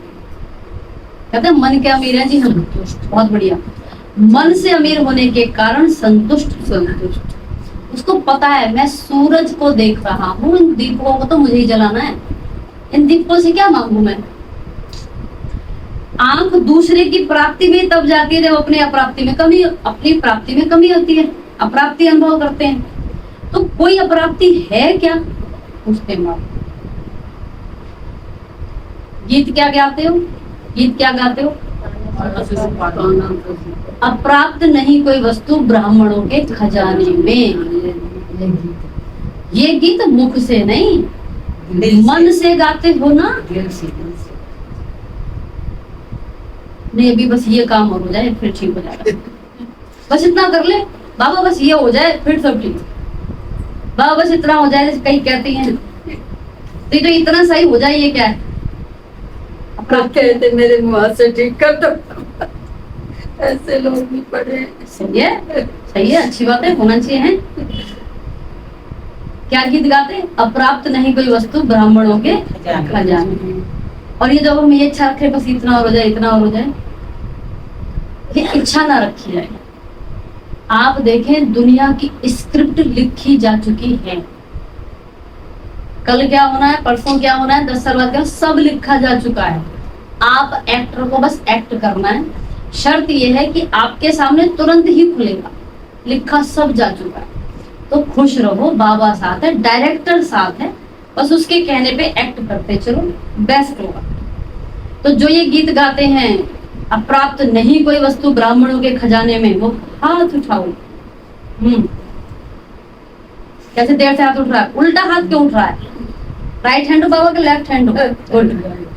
A: कहते हैं मन के अमीर है जी हम। बहुत बढ़िया। मन से अमीर होने के कारण संतुष्ट। उसको पता है मैं सूरज को देख रहा हूँ, इन दीपकों को तो मुझे ही जलाना है, इन दीपकों से क्या मांगू मैं। आंख दूसरे की प्राप्ति में तब जाती है जब अपने अप्राप्ति में कमी, अपनी प्राप्ति में कमी होती है, अप्राप्ति अनुभव करते हैं। तो कोई अप्राप्ति है क्या? उसके बाद गीत क्या गाते हो? गीत क्या गाते हो? अप्राप्त नहीं कोई वस्तु ब्राह्मणों के खजाने में। ये गीत मुख से नहीं, मन से गाते हो ना। नहीं अभी बस ये काम और हो जाए फिर ठीक हो जाएगा। बस इतना कर ले बाबा, बस ये हो जाए फिर सब ठीक। बाबा बस इतना हो जाए, कहीं कहती हैं तो ये इतना सही हो जाए, ये क्या है?
B: कहते मेरे मुँह से ठीक कर दो। ऐसे लोग भी पड़े।
A: सही है, सही है, अच्छी बात है, होना चाहिए है। क्या गीत गाते? अप्राप्त नहीं कोई वस्तु ब्राह्मणों के खजाने में। और ये जब हम ये इच्छा रखे बस इतना और हो जाए, इतना और हो जाए, ये इच्छा ना रखी जाए। आप देखें दुनिया की स्क्रिप्ट लिखी जा चुकी है। कल क्या होना है, परसों क्या होना है, 10 साल बाद क्या, सब लिखा जा चुका है। आप एक्टर को बस एक्ट करना है। शर्त यह है कि आपके सामने तुरंत ही खुलेगा, लिखा सब जा चुका है। तो खुश रहो, बाबा साथ है, डायरेक्टर साथ है, बस उसके कहने पे एक्ट करते चलो, बेस्ट होगा। तो जो ये गीत गाते हैं अप्राप्त नहीं कोई वस्तु ब्राह्मणों के खजाने में, वो हाथ उठाओ। कैसे देर से हाथ उठ रहा है, उल्टा हाथ क्यों उठ रहा है? राइट हैंड हो बाबा के लेफ्ट हैंड हो? Good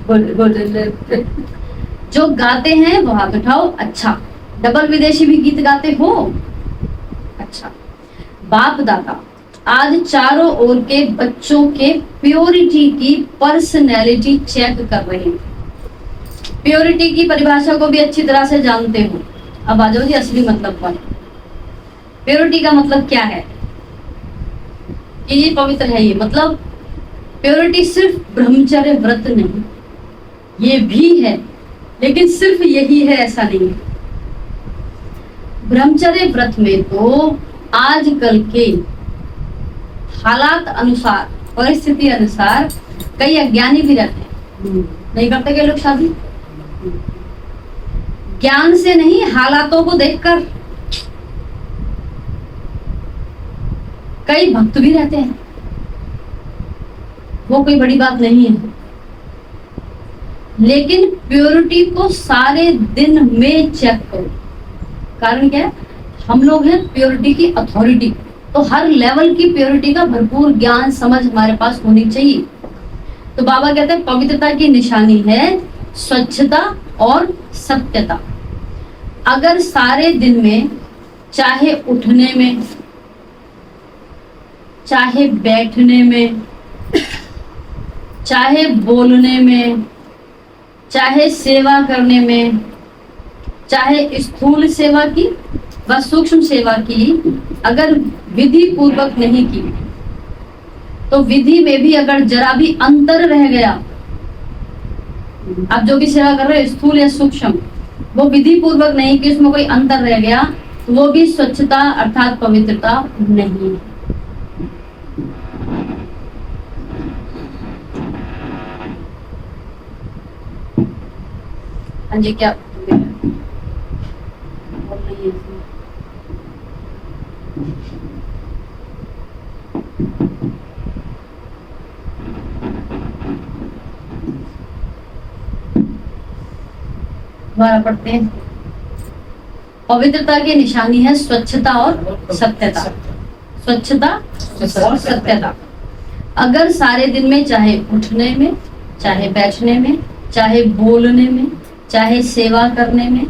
A: good good. जो गाते हैं वो हाथ उठाओ। अच्छा, डबल विदेशी भी गीत गाते हो? अच्छा। बाप दादा आज चारों ओर के बच्चों के प्योरिटी की पर्सनैलिटी चेक कर रहे हैं। प्योरिटी की परिभाषा को भी अच्छी तरह से जानते हो। अब आ जाओ जी असली मतलब पर। प्योरिटी का मतलब क्या है कि ये पवित्र है। ये मतलब प्योरिटी सिर्फ ब्रह्मचर्य व्रत नहीं, ये भी है, लेकिन सिर्फ यही है ऐसा नहीं है। ब्रह्मचर्य व्रत में तो आजकल के हालात अनुसार, परिस्थिति अनुसार कई अज्ञानी भी रहते हैं। नहीं करते क्या लोग शादी? ज्ञान से नहीं, हालातों को देखकर। कई भक्त भी रहते हैं, वो कोई बड़ी बात नहीं है। लेकिन प्योरिटी को सारे दिन में चेक करो। कारण क्या है? हम लोग हैं प्योरिटी की अथॉरिटी, तो हर लेवल की प्योरिटी का भरपूर ज्ञान समझ हमारे पास होनी चाहिए। तो बाबा कहते हैं पवित्रता की निशानी है स्वच्छता और सत्यता। अगर सारे दिन में, चाहे उठने में, चाहे बैठने में, चाहे बोलने में, चाहे सेवा करने में, चाहे स्थूल सेवा की व सूक्ष्म सेवा की, अगर विधि पूर्वक नहीं की, तो विधि में भी अगर जरा भी अंतर रह गया, आप जो भी सेवा कर रहे हो स्थूल या सूक्ष्म, वो विधि पूर्वक नहीं कि उसमें कोई अंतर रह गया, तो वो भी स्वच्छता अर्थात पवित्रता नहीं है। हाँ जी, क्या दोबारा पढ़ते हैं। पवित्रता की निशानी है स्वच्छता और सत्यता। स्वच्छता और सत्यता। अगर सारे दिन में, चाहे उठने में, चाहे बैठने में, चाहे बोलने में, चाहे सेवा करने में,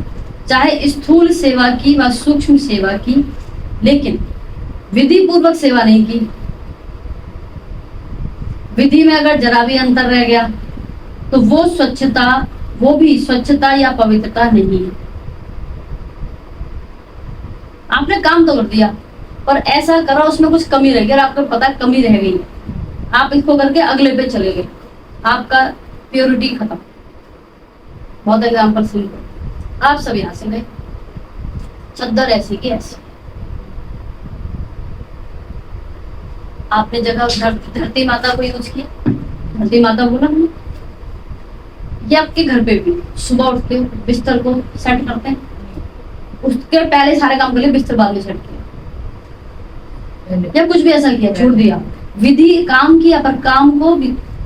A: चाहे स्थूल सेवा की व सूक्ष्म सेवा की, लेकिन विधि पूर्वक सेवा नहीं की, विधि में अगर जरा भी अंतर रह गया, तो वो स्वच्छता, वो भी स्वच्छता या पवित्रता नहीं है। आपने काम तो कर दिया, पर ऐसा करा उसमें कुछ कमी रह गई और आपको पता कमी रह गई, आप इसको करके अगले पे चले गए, आपका प्योरिटी खत्म। बहुत एग्जाम्पल सुन, आप सब यहाँ से गए, चद्दर ऐसी की ऐसी, आपने जगह धरती माता को यूज किया, धरती माता बोला हमने। ये आपके घर पे भी सुबह उठते हो, बिस्तर को सेट करते हैं, उसके पहले सारे काम कर लिए, बिस्तर बाद में सेट किया, या कुछ भी ऐसा किया, छोड़ दिया, विधि काम किया, पर काम को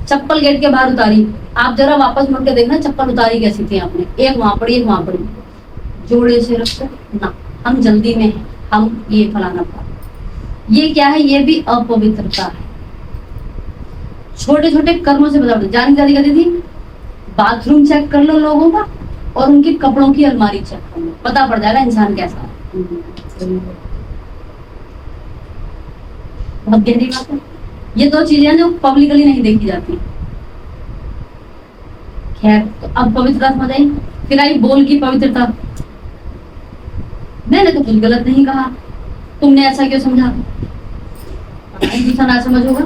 A: चप्पल गेट के बाहर उतारी। आप जरा वापस मुड़ के देखना चप्पल उतारी कैसी थी आपने, एक वहां पड़ी एक वहां पड़ी, जोड़े से रखो ना, हम जल्दी में हैं, हम ये फलाना पा, ये क्या है? ये भी अपवित्रता है। छोटे छोटे कर्मों से बता दो। जानी जाती कहती थी बाथरूम चेक कर लो लोगों का और उनके कपड़ों की अलमारी चेक कर लो, पता पड़ जाएगा इंसान कैसा है। बहुत गहरी बात है। ये दो चीजें जो पब्लिकली नहीं देखी जाती। खैर, तो अब पवित्रता समझ आई। फिर आई बोल की पवित्रता। मैंने तो कुछ गलत नहीं कहा, तुमने ऐसा क्यों समझा? दूसरा ना समझ होगा।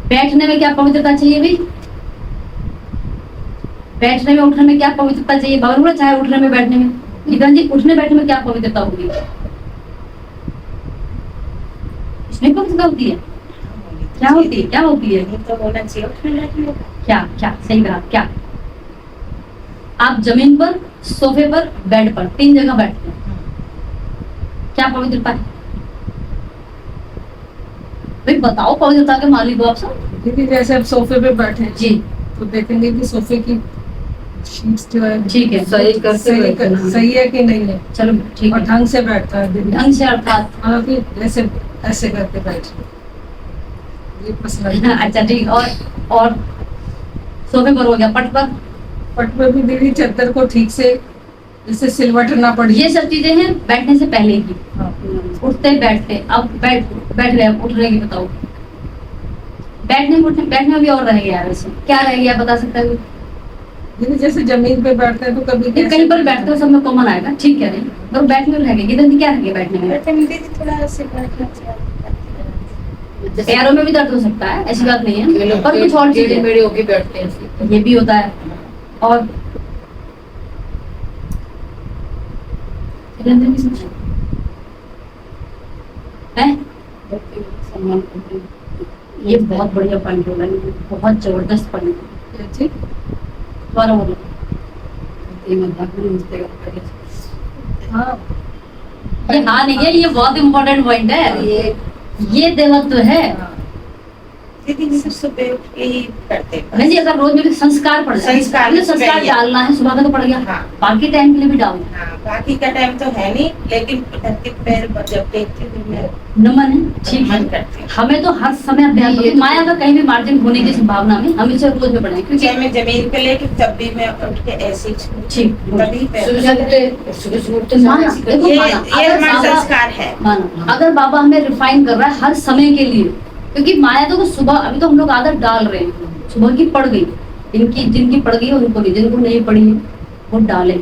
A: बैठने में क्या पवित्रता चाहिए भाई? बैठने में उठने में क्या पवित्रता चाहिए? भगवान चाहे उठने में बैठने में, निगन जी उठने बैठने में क्या पवित्रता होगी? इसमें पवित्रता होती है? क्या होती है? क्या होती है?
C: तो बोलना चाहिए उठने बैठने में।
A: क्या क्या सही कहा? क्या आप जमीन पर, सोफे पर, बेड पर, तीन जगह बैठते हैं, क्या पवित्रता है भाई? बताओ पवित्रता के मालिक हो आप सब।
B: दीदी जैसे अब सोफे पे बैठे हैं
A: जी,
B: तो देखेंगे कि सोफे की शीट्स जो है
A: ठीक है,
B: सही है कि नहीं है,
A: चलो ठीक
B: और
A: है।
B: ढंग से बैठता है दीदी।
A: ढंग से अर्थात
B: हालांकि जैसे
D: ऐसे करके बैठ ये मसला
A: अच्छा ठीक। और सोफे पर हो गया, पट पर
D: पट में भी दीदी चादर को ठीक से जैसे सिलवट ना पड़ी।
A: ये सब चीजें हैं बैठने से पहले की।
D: हाँ।
A: उठते बैठते, अब बैठ गए, अब उठने की बताओ। बैठने में भी और रह गया है, वैसे क्या रह गया बता सकता है कोई?
D: दीदी जैसे जमीन पे बैठते हैं तो कभी
A: ये कहीं पर बैठते हो सब में कॉमन आएगा, ठीक है नहीं, पर बैठने में रह गया, इधर क्या रह गया बैठने में?
C: बैठने में दीदी थोड़ा ऐसे बैठना चाहिए।
A: पैरों में भी दर्द हो सकता है, ऐसी बात नहीं है, पर कुछ और चीजें
B: मेरे होके बैठते हैं ऐसे।
A: ये भी होता है। और अंदर की समझ है,
B: सम्मान करते हैं।
A: ये बहुत बढ़िया पॉइंट बोला, ये बहुत जबरदस्त पॉइंट।
D: क्या चीज?
A: दोबारा बोलो।
B: ये मजाक नहीं मिलते हैं।
D: हाँ
A: ये हाँ नहीं है, ये बहुत इम्पोर्टेंट पॉइंट है, ये देवत्व है।
C: दीदी हम सब सुबह उठ के ही करते हैं।
A: नहीं जी, अगर रोज में भी संस्कार पड़ जाए,
C: संस्कार
A: मतलब संस्कार
C: सुबह ही है।
A: डालना है, सुबह का तो पड़ गया,
C: हाँ।
A: बाकी टाइम के लिए भी डालना है।
C: हाँ, बाकी का टाइम तो है नहीं, लेकिन धरती पैर पर जब देखती हूँ मैं
A: नमन है, ठीक
C: मन
A: है।
C: करती हूँ।
A: हमें तो हर समय अभ्यास होता है। माया का कहीं भी मार्जिन होने की संभावना में हम इसे रोज में पढ़ाएं, क्योंकि
C: चाहे मैं जमीन पे लेके तब भी मैं उठ के ऐसे ही छू,
A: ठीक
C: तभी पैर
B: सुबह उठते
A: माना, देखो
C: ये
A: माना,
C: ये
A: अगर
C: हमारा
A: बाबा-
C: संस्कार है।
A: माना, अगर बाबा हमें रिफाइन कर रहा है हर समय के लिए, क्योंकि माया तो सुबह, अभी तो हम लोग आदत डाल रहे हैं, सुबह की पड़ गई, जिनकी पड़ गई है उनको नहीं, जिनको नहीं पड़ी है वो डाले।
C: ये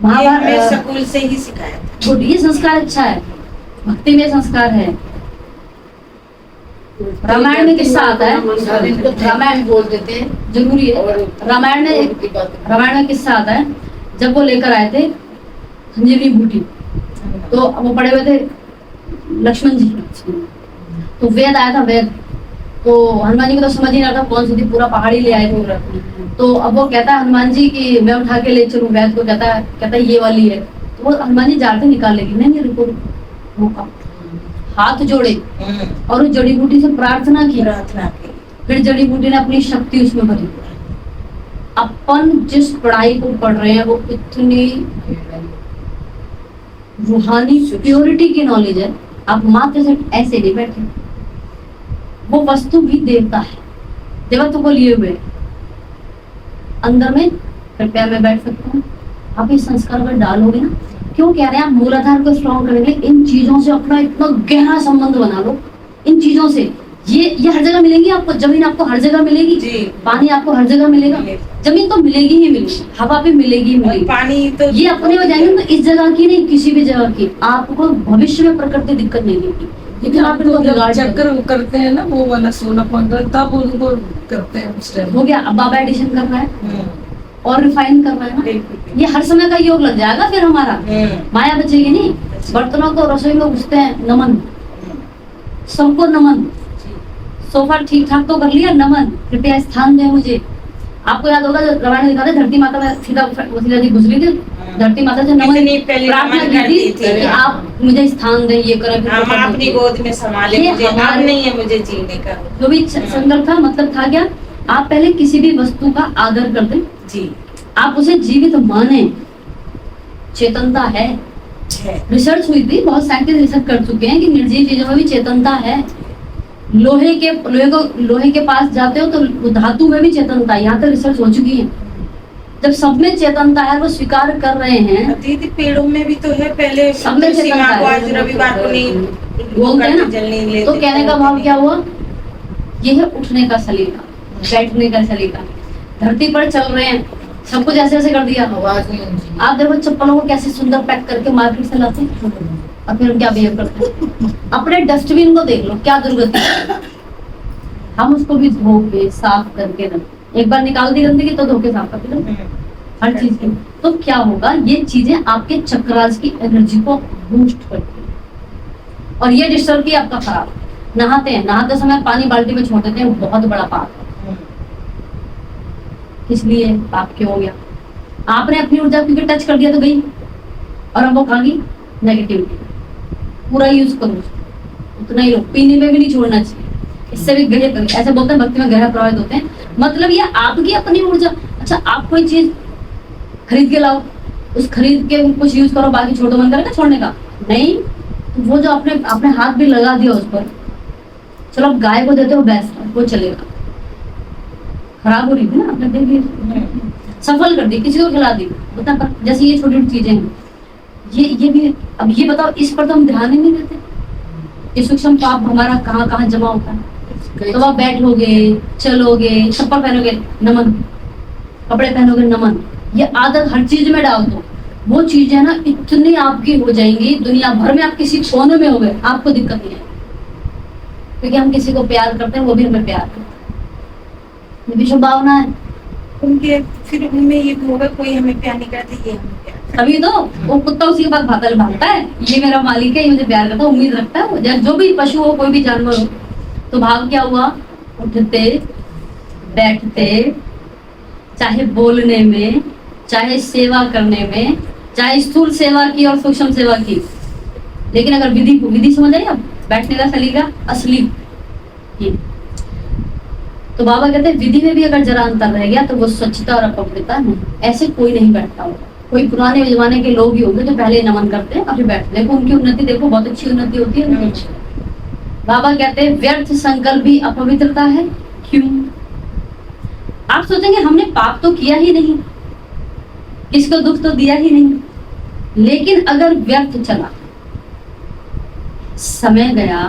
C: हमें
A: महाभारत
C: स्कूल से ही सिखाया था।
A: गुड, ये संस्कार अच्छा है, भक्ति में संस्कार है। रामायण में किस्सा आता है,
B: रामायण बोल देते हैं
A: जरूरी है।
B: और
A: रामायण में किस्सा आता है, जब वो लेकर आए थे संजीवनी बूटी, तो वो पड़े हुए थे लक्ष्मण जी, तो वेद आया था, वेद तो हनुमान जी को तो समझ ही नहीं रहा था कौन सी थी, पूरा पहाड़ी ले आए थे। तो अब वो कहता है हनुमान जी की मैं उठा के ले चलूं वेद को, कहता है ये वाली है, तो वो हनुमान जी जाते निकाल लेगी, नहीं रुको, रोका, हाथ जोड़े और उस जड़ी बूटी से प्रार्थना की,
C: प्रार्थना की।
A: फिर जड़ी बूटी ने अपनी शक्ति उसमें भरी। अपन जिस पढ़ाई को पढ़ रहे हैं वो इतनी रूहानी प्योरिटी की नॉलेज है, आप मात्र से ऐसे नहीं बैठे, वो वस्तु भी देवता है, देवत्व को लिए हुए अंदर में। कृपया मैं बैठ सकता हूँ, आप इस संस्कार अगर डालोगे ना, क्यों कह रहे हैं आप मूलाधार को स्ट्रॉन्ग करने के लिए इन चीजों से अपना इतना गहरा संबंध बना लो, इन चीजों से। ये हर जगह मिलेंगी आपको, जमीन आपको हर जगह मिलेगी
C: जी।
A: पानी आपको हर जगह मिलेगा, जमीन तो मिलेगी ही मिलेगी, हवा भी मिलेगी ही
C: और
A: मिलेगी,
C: पानी तो
A: ये अपने हो जाएंगे, तो इस जगह की नहीं किसी भी जगह की आपको भविष्य में प्रकृति दिक्कत नहीं देगी, लेकिन आप इनको
D: जब
A: बिगाड़
D: चक्कर करते हैं ना वो वाला 16.1 तब उनको करते हैं उस टाइम।
A: हो गया। अब बाबा एडिशन कर रहा है
C: हम्म,
A: और रिफाइन कर रहा है ना,
C: बिल्कुल।
A: ये हर समय का योग लग जाएगा, फिर हमारा माया बचेगी नहीं। बर्तनों को रसोई में घुसते हैं, नमन, सबको नमन, सोफा ठीक ठाक तो कर लिया, नमन, कृपया स्थान दें मुझे। आपको याद होगा जब रामायण दिखाते धरती माता में सीधा जी घुस रही थी, धरती माता से नमन
C: इतनी पहले
A: प्रार्थना
C: नमन
A: की
C: करती
A: थी
C: थी।
A: कि आप मुझे स्थान दें, ये करें, फिर
C: हम
A: वो करें।
C: अपनी गोद में संभाले,
A: ये
C: मुझे अब
A: हमारे-
C: नहीं है मुझे जीने का।
A: जो भी संकल्प था, मतलब था क्या, आप पहले किसी भी वस्तु का आदर कर दें,
C: जी
A: आप उसे जीवित माने, चेतनता है। रिसर्च हुई थी, बहुत साइंटिस्ट रिसर्च कर चुके हैं कि निर्जीव चीजों में भी चेतनता है। लोहे के पास जाते हो तो धातु में भी चेतनता है, यहाँ तक रिसर्च हो चुकी है। जब सब में चेतनता है, वो स्वीकार कर रहे हैं,
C: दीदी पेड़ों में भी तो है, पहले
A: सब में
C: तुलसी
A: चेतनता
C: माँ को
A: है।
C: आज रविवार को नहीं
A: बोलते हैं ना,
C: जलने नहीं
A: तो
C: लेते।
A: कहने का भाव क्या हुआ, ये है उठने का सलीका, बैठने का सलीका। धरती पर चल रहे हैं, सब कुछ ऐसे ऐसे कर दिया।
B: आवाज नहीं होनी
A: आप देखो चप्पलों को कैसे सुंदर पैक करके मार्केट से लाते हैं, और फिर हम क्या बिहेव करते हैं। अपने डस्टबिन को देख लो, क्या दुर्गति है। हम उसको भी धो के साफ करके रखें, एक बार निकाल दी गंदगी तो धो के साफ करके रखें हर चीज की। तो क्या होगा, ये चीजें आपके चक्रास की एनर्जी को बूस्ट करती है, और ये डिस्टर्ब की आपका खराब। नहाते हैं, नहाते समय पानी बाल्टी में छोड़ देते हैं, बहुत बड़ा पाप है। इसलिए पाप क्यों हो गया, आपने अपनी ऊर्जा क्योंकि टच कर दिया तो गई, और अब वो खा गई नेगेटिविटी। पूरा यूज करो, उतना ही लो, पीने में भी नहीं छोड़ना चाहिए। इससे भी गहरे, ऐसे बोलते हैं भक्ति में गहरा प्रभावित होते हैं, मतलब ये आपकी अपनी ऊर्जा। अच्छा, आप कोई चीज खरीद के लाओ, उस खरीद के कुछ यूज करो, बाकी छोड़ो, मन करेगा छोड़ने का नहीं, तो वो जो आपने आपने हाथ भी लगा दिया उस पर, चलो आप गाय को देते हो भैंस को, वो चलेगा, खराब हो रही थी ना, आपने देख ली, सफल कर दी, किसी को खिला दी, उतना पर जैसे ये छोटी छोटी चीजें हैं, ये भी। अब ये बताओ, इस पर तो हम ध्यान ही नहीं देते, ये सूक्ष्म पाप हमारा कहाँ कहाँ जमा होता है। तो आप बैठोगे, चलोगे, चप्पल पहनोगे नमन, कपड़े पहनोगे नमन, ये आदत हर चीज में डाल दो, वो चीजें ना इतनी आपकी हो जाएंगी, दुनिया भर में आप किसी कोने में हो गए, आपको दिक्कत नहीं है, क्योंकि हम किसी को प्यार करते हैं, वो भी हमें प्यार करते हैं, ये भी संभावना है।
C: उनके फिर उनमें ये भी होगा, कोई हमें प्यार नहीं करते, ये हमें प्यार करते।
A: तभी तो वो कुत्ता उसी के पास भागता है, ये मेरा मालिक है, ये मुझे प्यार करता है, उम्मीद रखता है। वो जो भी पशु हो, कोई भी जानवर हो, तो भाव क्या हुआ, उठते बैठते, चाहे बोलने में, चाहे सेवा करने में, चाहे स्थूल सेवा की और सूक्ष्म सेवा की। लेकिन अगर विधि समझ आई आप, बैठने का सलीका असली, तो बाबा कहते हैं विधि में भी अगर जरा अंतर रह गया तो वो स्वच्छता और अपवित्रता नहीं, ऐसे कोई नहीं बैठता होगा। कोई पुराने जमाने के लोग ही होंगे जो पहले नमन करते हैं और फिर बैठते हैं, देखो उनकी उन्नति देखो, बहुत अच्छी उन्नति होती है। बाबा कहते हैं व्यर्थ संकल्प भी अपवित्रता है। क्यों? आप सोचेंगे हमने पाप तो किया ही नहीं, किसको दुख तो दिया ही नहीं, लेकिन अगर व्यर्थ चला, समय गया,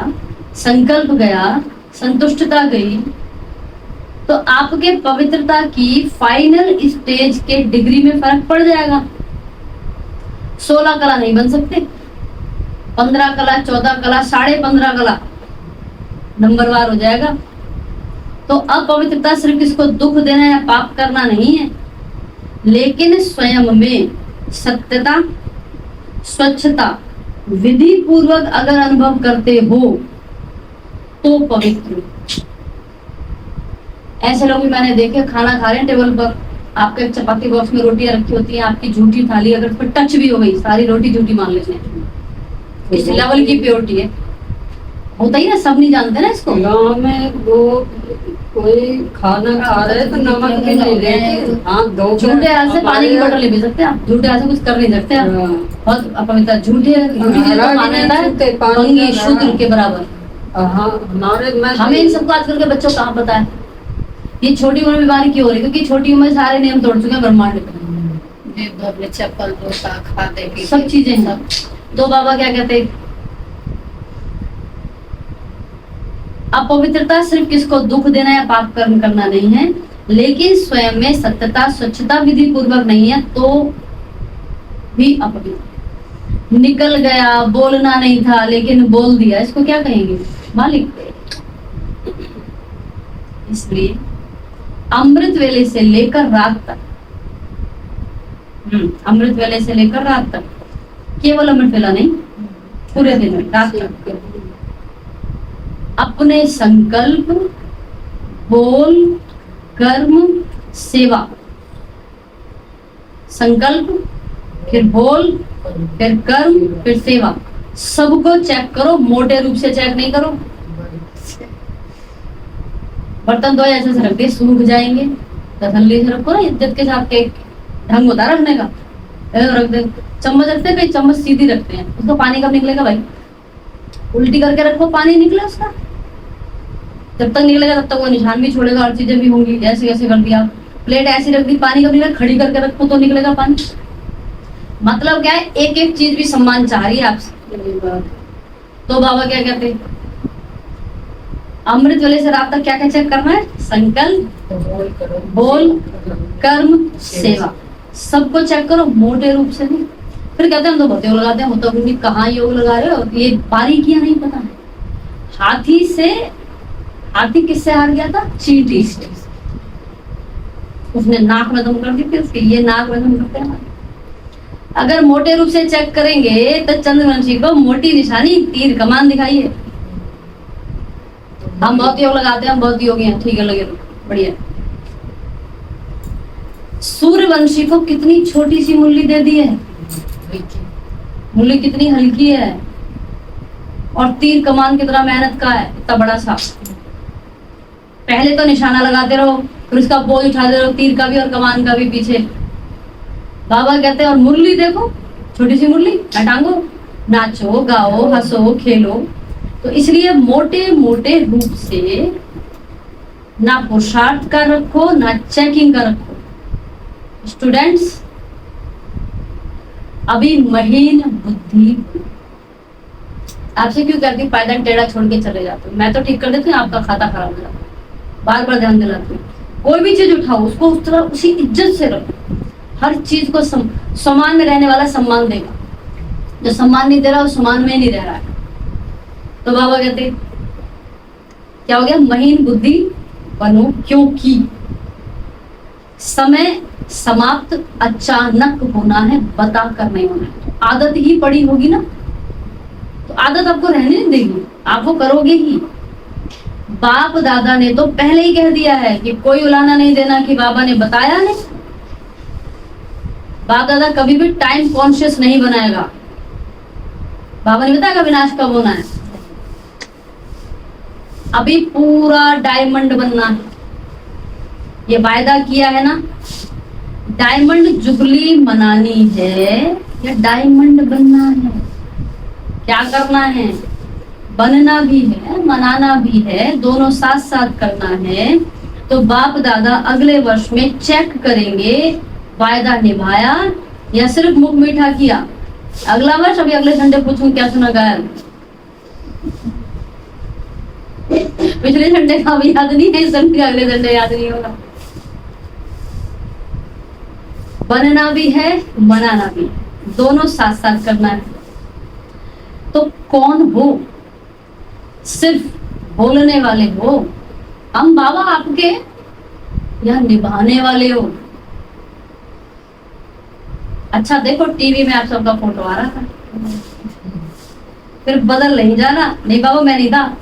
A: संकल्प गया, संतुष्टता गई, तो आपके पवित्रता की फाइनल स्टेज के डिग्री में फर्क पड़ जाएगा। 16 कला नहीं बन सकते, 15 कला, 14 कला, 15.5 कला नंबरवार हो जाएगा। तो अपवित्रता सिर्फ किसको दुख देना या पाप करना नहीं है, लेकिन स्वयं में सत्यता, स्वच्छता विधि पूर्वक अगर अनुभव करते हो तो पवित्र। ऐसे लोग भी मैंने देखे, खाना खा रहे हैं टेबल पर, आपके चपाती बॉक्स में रोटियां रखी होती हैं, आपकी झूठी थाली अगर फिर टच भी हो गई, सारी रोटी झूठी मान लेते हैं। इस लेवल की प्योरिटी है, होता ही ना, सब नहीं जानते ना इसको।
B: गाँव में वो कोई खाना खा रहे तो नमक भी नहीं लेते, हाँ दो
A: झूठे हाथ से पानी की बोतल नहीं पी सकते आप, झूठे हाथ से कुछ कर नहीं सकते आप, बहुत अपवित्र। झूठी चीज को मान्यता है भंगी शूद्र के बराबर।
B: हाँ हमारे
A: हमें इन सबको आजकल के बच्चों को कहाँ पता है, ये छोटी उम्र में बीमारी क्यों हो रही है, क्योंकि छोटी उम्र में सारे नियम तोड़ चुके हैं ब्रह्मांड में,
C: चप्पल जूता खाते पीते
A: सब चीजें हैं। तो बाबा क्या कहते हैं, अपवित्रता सिर्फ किसको दुख देना या पाप कर्म करना नहीं है, लेकिन स्वयं में सत्यता, स्वच्छता विधि पूर्वक नहीं है तो भी अपवित्र। निकल गया, बोलना नहीं था लेकिन बोल दिया, इसको क्या कहेंगे मालिक? इसलिए अमृत वेले से लेकर रात तक, अमृत वेले से लेकर रात तक, केवल अमृत वेला नहीं, पूरे दिन में रात तक अपने संकल्प, बोल, कर्म, सेवा, संकल्प, फिर बोल, फिर कर्म, फिर सेवा, सबको चेक करो, मोटे रूप से चेक नहीं करो। बर्तन धोए ऐसे से रख दे, सूख जाएंगे, तसल्ली से रखो ना, इज्जत के साथ, के ढंग होता है रखने का, ऐसे रख दे। चम्मच रखते हैं, चम्मच सीधी रखते हैं, उसको पानी कब निकलेगा भाई? उल्टी करके रखो, पानी निकले उसका, जब तक निकलेगा तब तक वो निशान भी छोड़ेगा और चीजें भी होंगी। ऐसे कैसे कर दिया, प्लेट ऐसी रख दी, पानी कब निकलेगा? खड़ी करके रखो तो निकलेगा पानी। मतलब क्या है, एक एक चीज भी सम्मान चाह रही है आपसे। तो बाबा क्या कहते हैं, अमृत वेले से रात तक क्या क्या चेक करना है? संकल्प, बोल, कर्म, सेवा, सबको चेक करो, मोटे रूप से नहीं। फिर कहते हैं हम तो बहुत योग लगाते हैं, तो अपनी कहाँ योग लगा रहे हो, ये बारीकियां नहीं पता है। हाथी किससे हार गया था? चींटी से। उसने नाक में दम कर दी थी उसकी, ये नाक में दम करते हैं। अगर मोटे रूप से चेक करेंगे तो चंद्रवंशी को मोटी निशानी, तीर कमान दिखाइए। हम बहुत योग लगाते हैं, हम बहुत योगी हैं, ठीक है, लगे बढ़िया। सूर्यवंशी को कितनी छोटी सी मुरली दे दी है, मुरली कितनी हल्की है, और तीर कमान की तरह मेहनत का है, इतना बड़ा सा। पहले तो निशाना लगाते रहो, फिर उसका बोझ उठाते रहो, तीर का भी और कमान का भी पीछे। बाबा कहते हैं और मुरली देखो, छोटी सी मुरली, टांगो, नाचो गाओ हंसो खेलो। तो इसलिए मोटे मोटे रूप से ना पुरुषार्थ का रखो ना चेकिंग का रखो। स्टूडेंट्स अभी महीन बुद्धि। आपसे क्यों कहती हूँ पायदान टेढ़ा छोड़ के चले जाते हो, मैं तो ठीक कर देती हूँ, आपका खाता खराब हो जाता है। बार बार ध्यान दिलाती हूँ, कोई भी चीज उठाओ उसको उस तरह उसी इज्जत से रखो। हर चीज को सम्मान में रहने वाला सम्मान देगा, जो सम्मान नहीं दे रहा वो सम्मान में नहीं रह रहा है। तो बाबा कहते क्या हो गया, महीन बुद्धि बनो, क्योंकि समय समाप्त अचानक होना है, बता कर नहीं होना है। आदत ही पड़ी होगी ना, तो आदत आपको रहने नहीं देगी, आप वो करोगे ही। बाप दादा ने तो पहले ही कह दिया है कि कोई उलाना नहीं देना कि बाबा ने बताया नहीं। बाप दादा कभी भी टाइम कॉन्शियस नहीं बनाएगा। बाबा ने बताया विनाश कब होना है। अभी पूरा डायमंड बनना है, ये वायदा किया है ना। डायमंड जुगली मनानी है या डायमंड बनना है, क्या करना है, बनना भी है मनाना भी है, दोनों साथ साथ करना है। तो बाप दादा अगले वर्ष में चेक करेंगे वायदा निभाया या सिर्फ मुख मीठा किया। अगला वर्ष अभी अगले संडे पूछूं क्या सुना गाया, पिछले संडे का भी याद नहीं है, इस संडे का अगले संडे याद नहीं होगा। बनना भी है मनाना भी है, दोनों साथ साथ करना है। तो कौन हो, सिर्फ बोलने वाले हो हम बाबा आपके, या निभाने वाले हो। अच्छा देखो टीवी में आप सबका फोटो आ रहा था, फिर बदल नहीं जाना, नहीं बाबा मैं नहीं था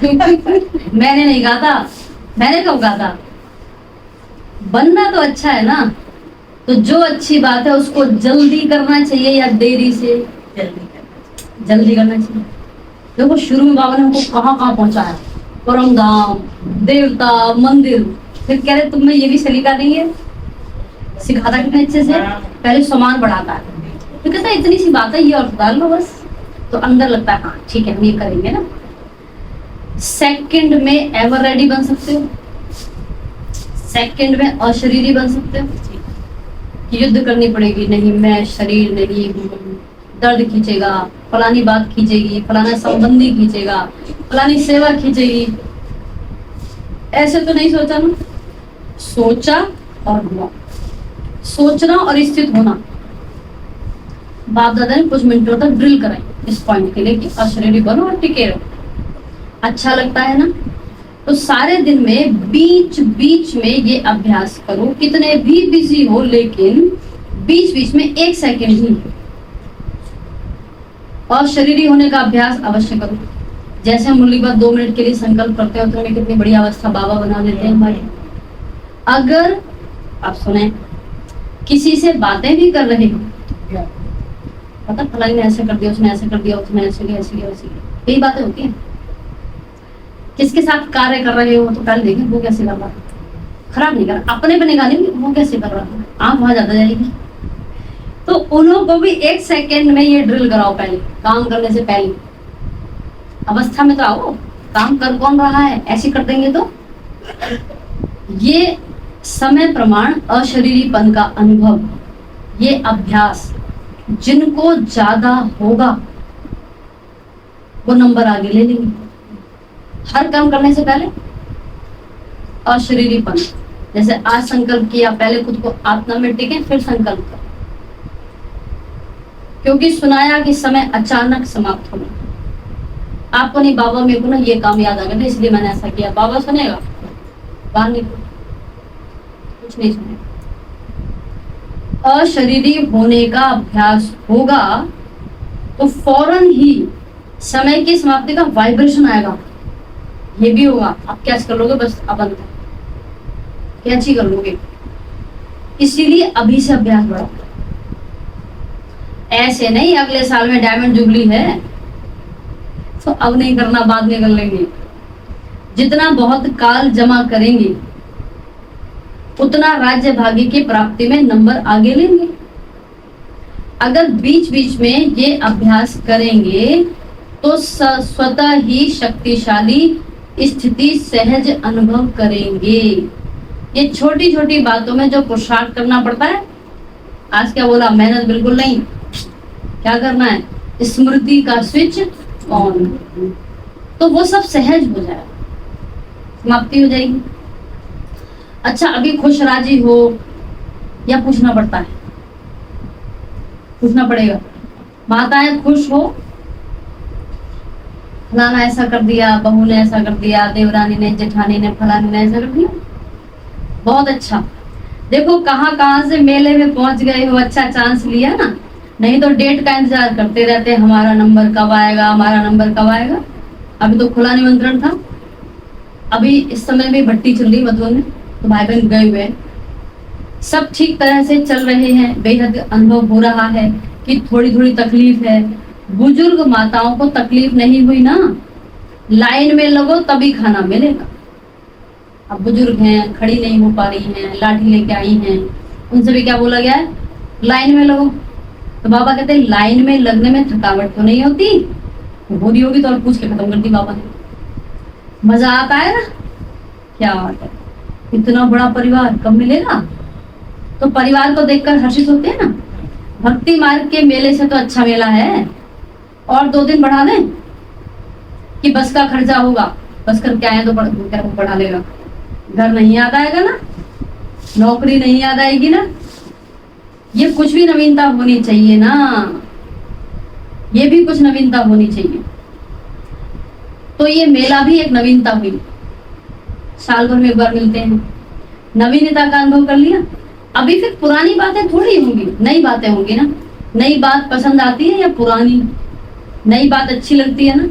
A: मैंने नहीं कहा था, मैंने कब कहा था। बनना तो अच्छा है ना, तो जो अच्छी बात है उसको जल्दी करना चाहिए या देरी से, जल्दी करना चाहिए। देखो शुरू में बाबा ने हमको कहाँ कहाँ पहुंचाया, परम धाम, देवता, मंदिर, फिर कह रहे तुम में ये भी सलीका नहीं है। सिखाता कितने अच्छे से, पहले सामान बढ़ाता है, फिर कहता है इतनी सी बात है ये और डाल लो बस, तो अंदर लगता है हाँ ठीक है हम ये करेंगे ना। सेकंड में एवर रेडी बन सकते हो, सेकंड में अशरीरी बन सकते हो कि युद्ध करनी पड़ेगी, नहीं मैं शरीर नहीं हूँ, दर्द खींचेगा, फलानी बात खींचेगी, फलाना संबंधी खींचेगा, फलानी सेवा खींचेगी। ऐसे तो नहीं सोचा ना, सोचा और हुआ। सोचना और स्थित होना बाप दादा ने कुछ मिनटों तक ड्रिल कराई इस पॉइंट के लिए कि अशरीरी बनो और टिके रहो। अच्छा लगता है ना, तो सारे दिन में बीच बीच में ये अभ्यास करो, कितने भी बिजी हो लेकिन बीच बीच में 1 सेकंड ही और शरीरी होने का अभ्यास अवश्य करो। जैसे हम मुरली बात 2 मिनट के लिए संकल्प करते हैं, तो कितनी बड़ी अवस्था बाबा बना देते हैं हमारी। अगर आप सुने किसी से बातें भी कर रहे हो, पता फलानी ने ऐसे कर दिया, उसने ऐसे कर दिया, उसने ऐसे किया, ऐसे किया, ऐसे किया, यही बातें होती हैं। किसके साथ कार्य कर रहे हो तो पहले देखें वो कैसे कर रहा है, खराब नहीं कर रहा, अपने पे निगाह नहीं वो कैसे कर रहा है, आंख वहां ज्यादा जाएगी। तो उन्हों को भी 1 सेकंड में ये ड्रिल कराओ, पहले काम करने से पहले अवस्था में तो आओ, काम कर कौन रहा है, ऐसे कर देंगे तो। ये समय प्रमाण अशरीरीपन का अनुभव, ये अभ्यास जिनको ज्यादा होगा वो नंबर आगे ले लेंगे। हर काम करने से पहले अशरीरीपन, जैसे आज संकल्प किया, पहले खुद को आत्मा में टिके फिर संकल्प करो, क्योंकि सुनाया कि समय अचानक समाप्त होना। आपको नहीं, बाबा मेरे को ना ये काम याद आ गया इसलिए मैंने ऐसा किया, बाबा सुनेगा, बाहर निकलो, कुछ नहीं सुनेगा। अशरीरी होने का अभ्यास होगा तो फौरन ही समय की समाप्ति का वाइब्रेशन आएगा। ये भी होगा, आप क्या कर लोगे, बस अब अंत कैच ही कर लोगे। इसीलिए अभी से अभ्यास बढ़ाओ, ऐसे नहीं अगले साल में डायमंड जुबली है तो अब नहीं करना, बाद में कर लेंगे। जितना बहुत काल जमा करेंगे उतना राज्य भाग्य की प्राप्ति में नंबर आगे लेंगे। अगर बीच बीच में ये अभ्यास करेंगे तो स्वतः ही शक्तिशाली स्थिति सहज अनुभव करेंगे। ये छोटी छोटी बातों में जो पुरुषार्थ करना पड़ता है, आज क्या बोला, मेहनत बिल्कुल नहीं, क्या करना है, स्मृति का स्विच ऑन, तो वो सब सहज हो जाएगा, समाप्ति हो जाएगी। अच्छा, अभी खुश राजी हो या पूछना पड़ता है? पूछना पड़ेगा। माताएं खुश हो, फलाना ऐसा कर दिया, बहू ने ऐसा कर दिया, देवरानी ने, जेठानी ने, फलानी ने ऐसा कर दिया, बहुत अच्छा। देखो कहाँ कहाँ से मेले में पहुंच गए हो, अच्छा चांस लिया ना, नहीं तो डेट का इंतजार करते रहते, हमारा नंबर कब आएगा, हमारा नंबर कब आएगा। अभी तो खुला निमंत्रण था, अभी इस समय भी भट्टी चल रही मधुबन में, तो भाई बहन गए हुए, सब ठीक तरह से चल रहे हैं। बेहद अनुभव हो रहा है कि थोड़ी थोड़ी तकलीफ है। बुजुर्ग माताओं को तकलीफ नहीं हुई ना, लाइन में लगो तभी खाना मिलेगा। अब बुजुर्ग हैं, खड़ी नहीं हो पा रही हैं, लाठी लेके आई हैं, उनसे भी क्या बोला गया है, लाइन में लगो। तो बाबा कहते हैं लाइन में लगने में थकावट तो नहीं होती, हो रही होगी तो और पूछ के खत्म कर दी बाबा ने। मजा आता है ना, क्या बात है, इतना बड़ा परिवार कब मिलेगा। तो परिवार को देखकर हर्षित होते हैं ना। भक्ति मार्ग के मेले से तो अच्छा मेला है। और 2 दिन बढ़ा दें कि बस का खर्चा होगा, बस कर क्या है तो बढ़ा लेगा, घर नहीं याद आएगा ना, नौकरी नहीं याद आएगी ना, ये कुछ भी नवीनता होनी चाहिए ना, ये भी कुछ नवीनता होनी चाहिए। तो ये मेला भी एक नवीनता हुई, साल भर में एक बार मिलते हैं, नवीनता का अनुभव कर लिया। अभी फिर पुरानी बातें थोड़ी होंगी, नई बातें होंगी ना। नई बात पसंद आती है या पुरानी? नई बात अच्छी लगती है ना,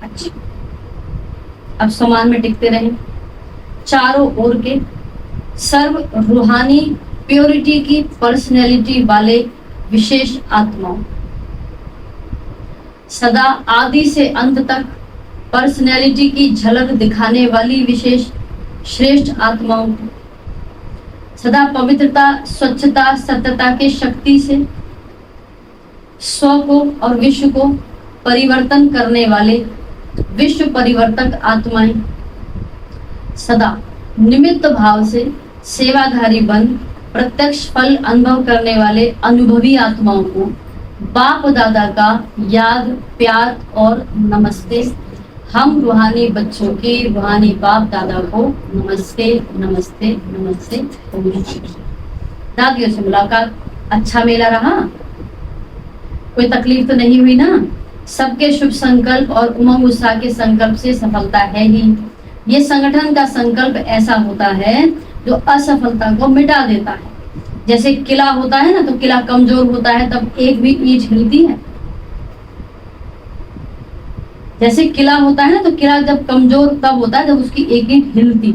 A: अच्छी। अब समान में टिकते रहे। चारों ओर के सर्व रूहानी प्योरिटी की पर्सनैलिटी वाले विशेष आत्माओं, सदा आदि से अंत तक पर्सनैलिटी की झलक दिखाने वाली विशेष श्रेष्ठ आत्माओं को, सदा पवित्रता, स्वच्छता, सत्यता के शक्ति से स्व को और विश्व को परिवर्तन करने वाले विश्व परिवर्तक आत्माएं, सदा निमित्त भाव से सेवाधारी बन प्रत्यक्ष फल अनुभव करने वाले अनुभवी आत्माओं को बाप दादा का याद, प्यार और नमस्ते। हम रूहानी बच्चों के रूहानी बाप दादा को नमस्ते नमस्ते नमस्ते। दादियों से मुलाकात, अच्छा मेला रहा, कोई तकलीफ तो नहीं हुई ना। सबके शुभ संकल्प और उमंग उत्साह के संकल्प से सफलता है ही। ये संगठन का संकल्प ऐसा होता है जो असफलता को मिटा देता है। जैसे किला होता है ना, तो किला कमजोर होता है तब एक भी ईंट हिलती है। जैसे किला होता है ना, तो किला जब कमजोर तब होता है जब उसकी एक ईंट हिलती,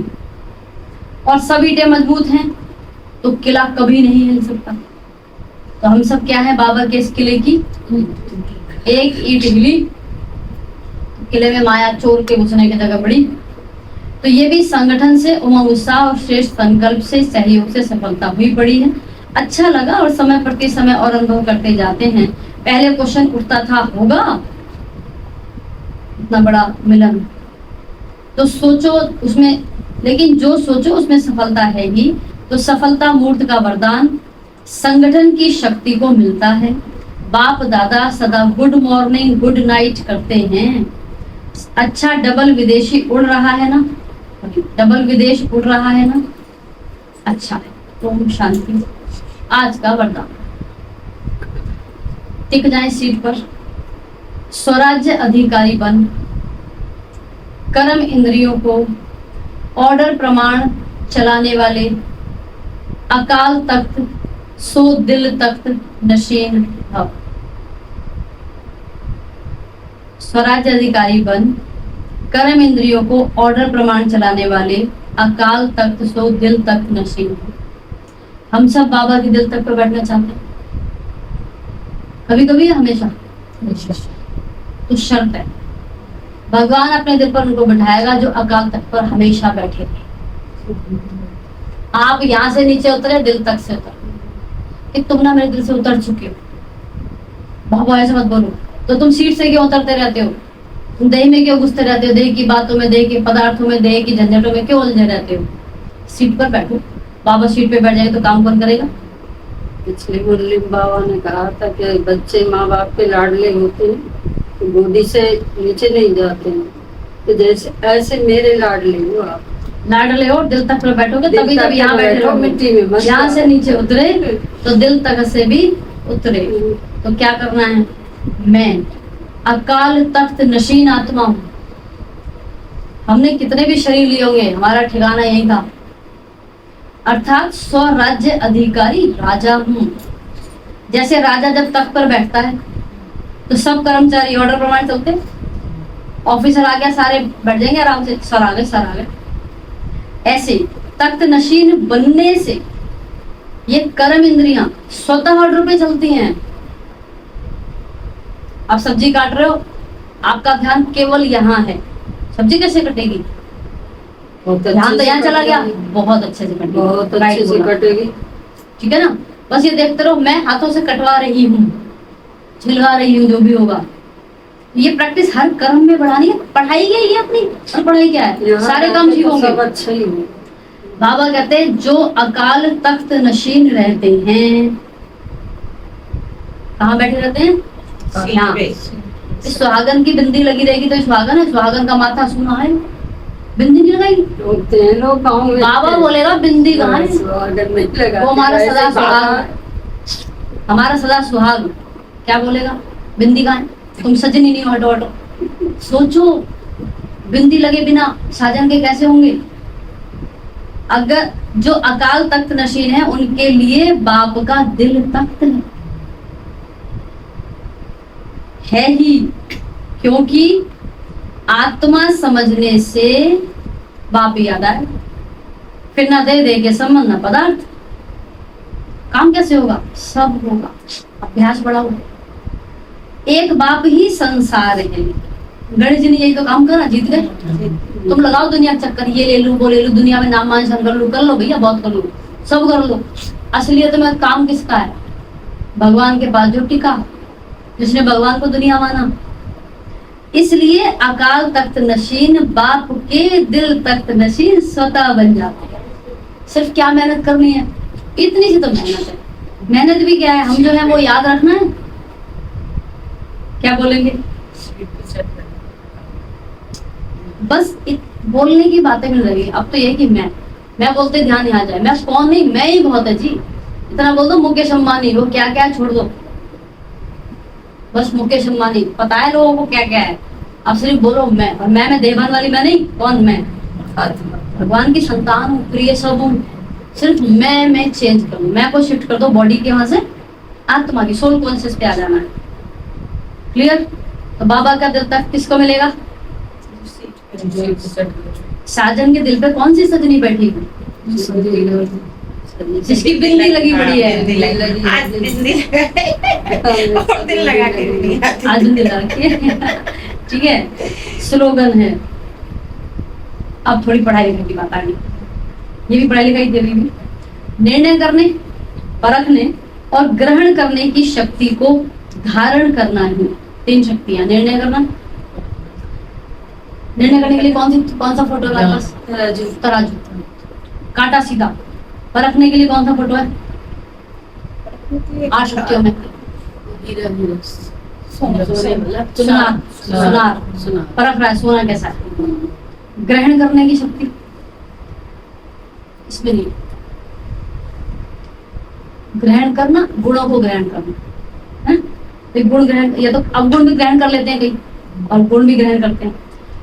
A: और सब ईंटें मजबूत हैं तो किला कभी नहीं हिल सकता। तो हम सब क्या है, बाबा के इस किले की एक ईंट हिली, किले में माया चोर के घुसने की जगह पड़ी। तो ये भी संगठन से उमंग उत्साह और श्रेष्ठ संकल्प से सहयोग से सफलता हुई पड़ी है। अच्छा लगा और समय प्रति समय और अनुभव करते जाते हैं। पहले क्वेश्चन उठता था, होगा इतना बड़ा मिलन, तो सोचो उसमें, लेकिन जो सोचो उसमें सफलता है ही। तो सफलता मूर्त का वरदान संगठन की शक्ति को मिलता है। बाप दादा सदा गुड मॉर्निंग गुड नाइट करते हैं। अच्छा, डबल विदेशी उड़ रहा है ना, डबल विदेश उड़ रहा है ना, अच्छा है। ओम शांति। आज का वरदान, टिक जाए सीट पर। स्वराज्य अधिकारी बन कर्म इंद्रियों को ऑर्डर प्रमाण चलाने वाले अकाल तख्त सो दिल तख्त नशीन भव। स्वराज्य अधिकारी बन कर्म इंद्रियों को ऑर्डर प्रमाण चलाने वाले अकाल तख्त सो दिल तख्त नशीन भव। हम सब बाबा के दिल तक पर बैठना चाहते हैं, कभी कभी हमेशा। तो शर्त है, भगवान अपने दिल पर उनको बैठाएगा जो अकाल तख्त पर हमेशा बैठे थे। आप यहाँ से नीचे उतरे, दिल तक से उतरे, कि तुम ना मेरे दिल से उतर चुके हो। बाबा ऐसे मत बोलो। तो तुम सीट से क्यों उतरते रहते हो? तुम देह में क्यों घुसते रहते हो? देह की बातों में, देह के पदार्थों में, देह की झंझटों में क्यों उलझे रहते हो? सीट पर बैठो। बाबा सीट पे बैठ जाएगा तो काम कौन करेगा?
B: पिछली मुरली में बाबा ने कहा था कि बच्चे माँ बाप के लाडले होते हैं तो गोदी से नीचे नहीं जाते हैं, तो जैसे ऐसे मेरे लाडले हो आप।
A: लाडले हो, दिल तक पर बैठोगे
B: दिल
A: तभी
B: तक
A: जब यहाँ
B: पर
A: बैठे
B: बैठो,
A: रहोगे।
B: मिट्टी में मत
A: यहाँ
B: जाओ।
A: से नीचे उतरे तो दिल तक से भी उतरे। तो क्या करना है? मैं अकाल तख्त नशीन आत्मा हूँ। हमने कितने भी शरीर लिए होंगे, हमारा ठिकाना यही था। अर्थात स्वराज्य अधिकारी राजा हूँ। जैसे राजा जब तख्त पर बैठता है तो सब कर्मचारी ऑर्डर प्रमाण चलते। ऑफिसर आ गया, सारे बैठ जाएंगे आराम से, सर आ गए, सर आ गए। ऐसे तख्त नशीन बनने से ये कर्म इंद्रियां स्वतः ऑर्डर पे चलती हैं। आप सब्जी काट रहे हो, आपका ध्यान केवल यहाँ है। सब्जी कैसे कटेगी?
B: बहुत
A: ध्यान तो
B: अच्छे
A: यहाँ
B: से
A: चला गया,
B: कटेगी।
A: बहुत अच्छे से कटेगी,
B: बहुत
A: राइट
B: अच्छे से
A: बोला।
B: कटेगी।
A: ठीक है ना? बस ये देखते रहो, मैं हाथों से कटवा रही हूँ, छिलवा रही हूँ, जो भी होगा। ये प्रैक्टिस हर कर्म में बढ़ानी है। पढ़ाई क्या है अपनी, और पढ़ाई क्या है?
B: यहाँ
A: सारे काम
B: रहते
A: ठीक
B: तो
A: होंगे।
B: सब अच्छा ही हो।
A: बाबा कहते हैं जो अकाल तख्त नशीन रहते हैं, कहाँ बैठे रहते हैं?
C: सीट
A: यहाँ।
C: पे।
A: इस सुहागन की बिंदी लगी रहेगी तो सुहागन है, सुहागन का माथा सुना है, बिंदी नहीं लगाएगी।
B: होते हैं लोग गाँव में।
A: बाबा बोलेगा बिंदी कहाँ है?
B: अगर नहीं लगाते,
A: वो हमारा
B: वैसे
A: सदा
B: बाबा-
A: सुहाग, हमारा सदा सुहाग क्या बोलेगा? बिंदी कहाँ है? तुम सजनी नहीं हो, हटो हटो। सोचो, बिंदी लगे बिना साजन के कैसे होंगे? अगर जो अकाल तख्त नशीन है उनके लिए बाप का दिल तख्त है ही, क्योंकि आत्मा समझने से बाप याद आए। फिर ना दे दे के संबंध ना पदार्थ। काम कैसे होगा? सब होगा, अभ्यास बढ़ाओ। एक बाप ही संसार है। गणेश जी ने यही तो काम करा, जीत गए। तुम लगाओ दुनिया के चक्कर, ये ले लूं, वो ले लूं, दुनिया में नाम मान कर लो भैया, बहुत कर लो, सब कर लो। असलियत में काम किसका है? भगवान के पास जो टिका, जिसने भगवान को दुनिया माना। इसलिए अकाल तख्त नशीन बाप के दिल तख्त नशीन स्वतः बन जाते हैं। सिर्फ क्या मेहनत करनी है? इतनी सी तो मेहनत है। मेहनत भी क्या है? हम जो है वो याद रखना है। क्या बोलेंगे? बस बोलने की बातें मिल रही है। अब तो ये कि मैं बोलते ध्यान यहाँ जाए। मैं कौन नहीं, मैं ही बहुत है जी। इतना बोल दो मुकेश अंबानी, वो क्या क्या छोड़ दो, बस मुकेश अंबानी, पता है लोगों को क्या क्या है। अब सिर्फ बोलो मैं, और मैं देवान वाली मैं नहीं। कौन मैं? भगवान की संतान हूँ, प्रिय सब हूँ। सिर्फ मैं चेंज करूँ, मैं को शिफ्ट कर दो बॉडी के वहां से आत्मा की सोल कॉन्शियस पे आ जाना है। क्लियर? तो बाबा का दिल तक किसको मिलेगा? साजन के दिल पे कौन सी सजनी बैठी है? जिसकी बिंदी लगी पड़ी है।
C: बिंदी लगी। आज बिंदी लगाई और दिल लगा के नहीं आती।
A: आज बिंदी लगा के। ठीक है, स्लोगन है। अब थोड़ी पढ़ाई लिखाई की बात आ गई। ये भी पढ़ाई लिखाई जरूरी भी। निर्णय करने, परखने और ग्रहण करने की शक्ति को धारण करना ही। 3 शक्तियां। निर्णय करना, निर्णय करने के लिए कौन सा फोटो है हमारे पास?
B: तराजू।
A: तराजू, कांटा सीधा। परखने के लिए कौन सा फोटो है? 8 शक्तियों में सुनार, सुनार परख रहा है सोना कैसा है। ग्रहण करने की शक्ति इसमें नहीं। ग्रहण करना, गुणों को ग्रहण करना है। तो गुण ग्रहण, या तो अवगुण भी ग्रहण कर लेते हैं कई, और गुण भी ग्रहण करते हैं।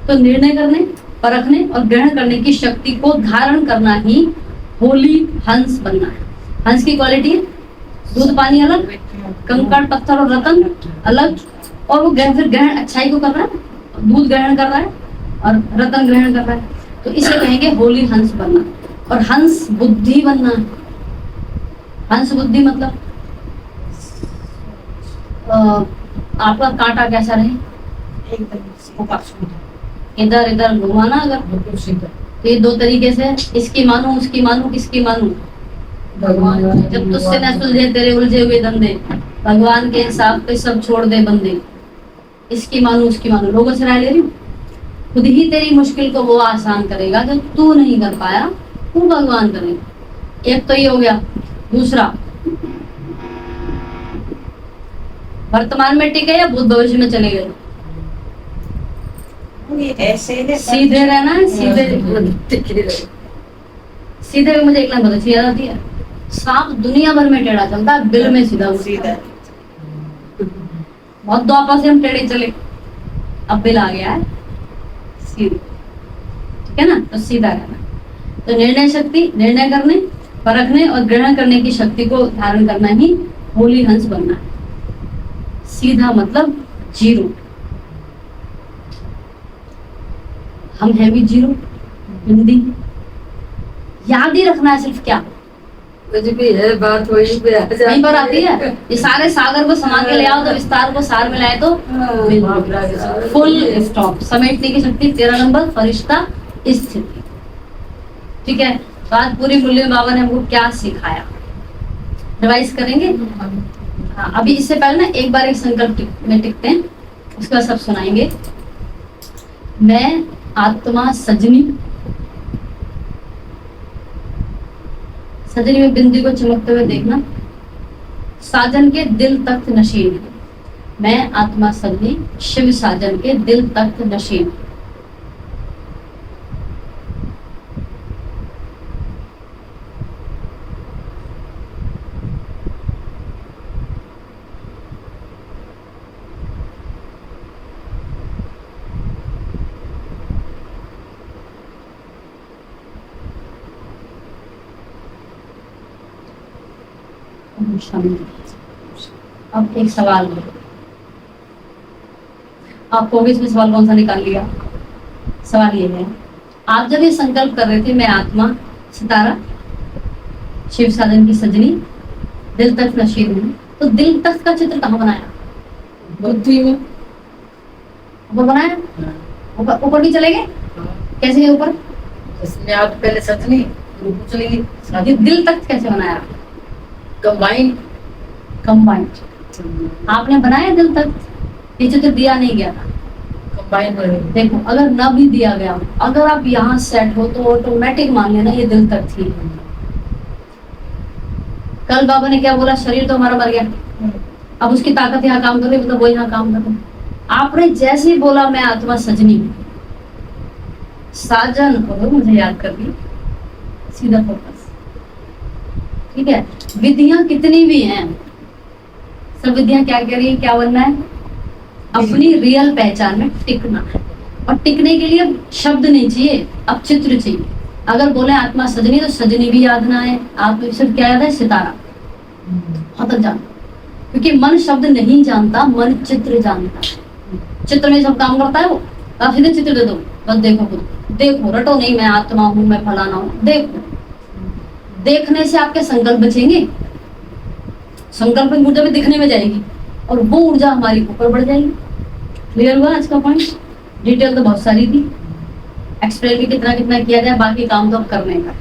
A: तो निर्णय करने, परखने और ग्रहण करने की शक्ति को धारण करना ही होली हंस बनना है। हंस की क्वालिटी है दूध पानी अलग, कंकड़ पत्थर और रतन अलग, और वो फिर ग्रहण अच्छाई को कर रहा है, दूध ग्रहण कर रहा है और रतन ग्रहण कर रहा है। तो इसे कहेंगे होली हंस बनना। और हंस बुद्धि बनना है। हंस बुद्धि मतलब आपका कांटा कैसा रहे, इधर इधर घुमाना। अगर तो ये 2 तरीके से, इसकी मानू, उसकी मानू, किसकी मानू?
D: भगवान
A: जब तुझसे न सुलझे तेरे उलझे हुए धंधे, भगवान के हिसाब पे सब छोड़ दे बंदे। इसकी मानो उसकी मानो, लोगों से राय ले रही हूँ। खुद ही तेरी मुश्किल को वो आसान करेगा जो तू नहीं कर पाया, वो भगवान करेगा। एक तो ये हो गया। दूसरा, वर्तमान में टिके या भूत भविष्य में चले गए?
C: ये ऐसे है
A: सीधे रहना है, सीधे में मुझे एक लाइन बहुत अच्छी याद आती है, सांप दुनिया भर में टेढ़ा चलता है, बिल में सीधा
C: सीधा।
A: बहुत द्वापर से हम टेढ़े चले, अब बिल आ गया है सीधे, ठीक है ना। तो सीधा रहना। तो निर्णय शक्ति, निर्णय करने, परखने और ग्रहण करने की शक्ति को धारण करना ही होली हंस बनना है। सीधा मतलब जीरो। हम है भी जीरो, हिंदी याद ही रखना है सिर्फ। क्या
B: कुछ भी है बात वही पे आ जाती
A: वहीं पर आती है। ये सारे सागर को समा के ले आओ तो विस्तार को सार में लाए तो फुल स्टॉप। समेटने की शक्ति। 13 नंबर फरिश्ता स्थिति। ठीक है, तो आज पूरी मूल्य बाबा ने हमको क्या सिखाया, रिवाइज करेंगे। हाँ, अभी इससे पहले ना एक बार एक संकल्प में टिकते हैं, उसके बाद सब सुनाएंगे। मैं आत्मा सजनी, सजनी में बिंदी को चमकते हुए देखना, साजन के दिल तख्त नशीन। मैं आत्मा सजनी, शिव साजन के दिल तख्त नशीन। अब एक सवाल है, आपको भी इसमें सवाल कौन सा निकाल लिया? सवाल ये है, आप जब ये संकल्प कर रहे थे मैं आत्मा सितारा, शिव साधन की सजनी, दिल तख्त नशीन हूँ, तो दिल तख्त का चित्र कहाँ बनाया?
D: बुद्धि में।
A: ऊपर बनाया? ऊपर ऊपर भी चले गए? कैसे है ऊपर?
D: इसमें आप पहले सजनी चली गई,
A: दिल तख्त कैसे बनाया?
D: कंबाइन।
A: कंबाइंड। आपने बनाया दिल तख्त? ये चित्र दिया नहीं गया था।
D: कंबाइन बने।
A: देखो, अगर न भी दिया गया, अगर आप यहाँ सेट हो तो ऑटोमेटिक मान लेना ये दिल तख्त ही है। कल बाबा ने क्या बोला? शरीर तो हमारा मर गया, अब उसकी ताकत यहाँ काम कर रही, मतलब वो यहाँ काम कर रही। आपने जैसे ही बोला मैं आत्मा सजनी, साजन हो मुझे याद कर ली, सीधा फोकस। ठीक है, विधियां कितनी भी हैं, सब विधियां क्या कह रही है? क्या बनना है? अपनी रियल पहचान में टिकना है। और टिकने के लिए शब्द नहीं चाहिए, अब चित्र चाहिए। अगर बोले आत्मा सजनी तो सजनी भी याद ना है, आप सिर्फ क्या याद है? सितारा। बहुत जान, क्योंकि मन शब्द नहीं जानता, मन चित्र जानता है। चित्र में सब काम करता है वो। आप सीधे चित्र दे दो, बस देखो खुद, देखो, रटो नहीं मैं आत्मा हूँ, मैं फलाना हूँ, देखो। देखने से आपके संकल्प बचेंगे, संकल्प की ऊर्जा भी दिखने में जाएगी और वो ऊर्जा हमारी ऊपर बढ़ जाएगी। क्लियर हुआ आज का पॉइंट? डिटेल तो बहुत सारी थी, एक्सप्लेन भी कितना कितना किया जाए, बाकी काम तो अब करने का।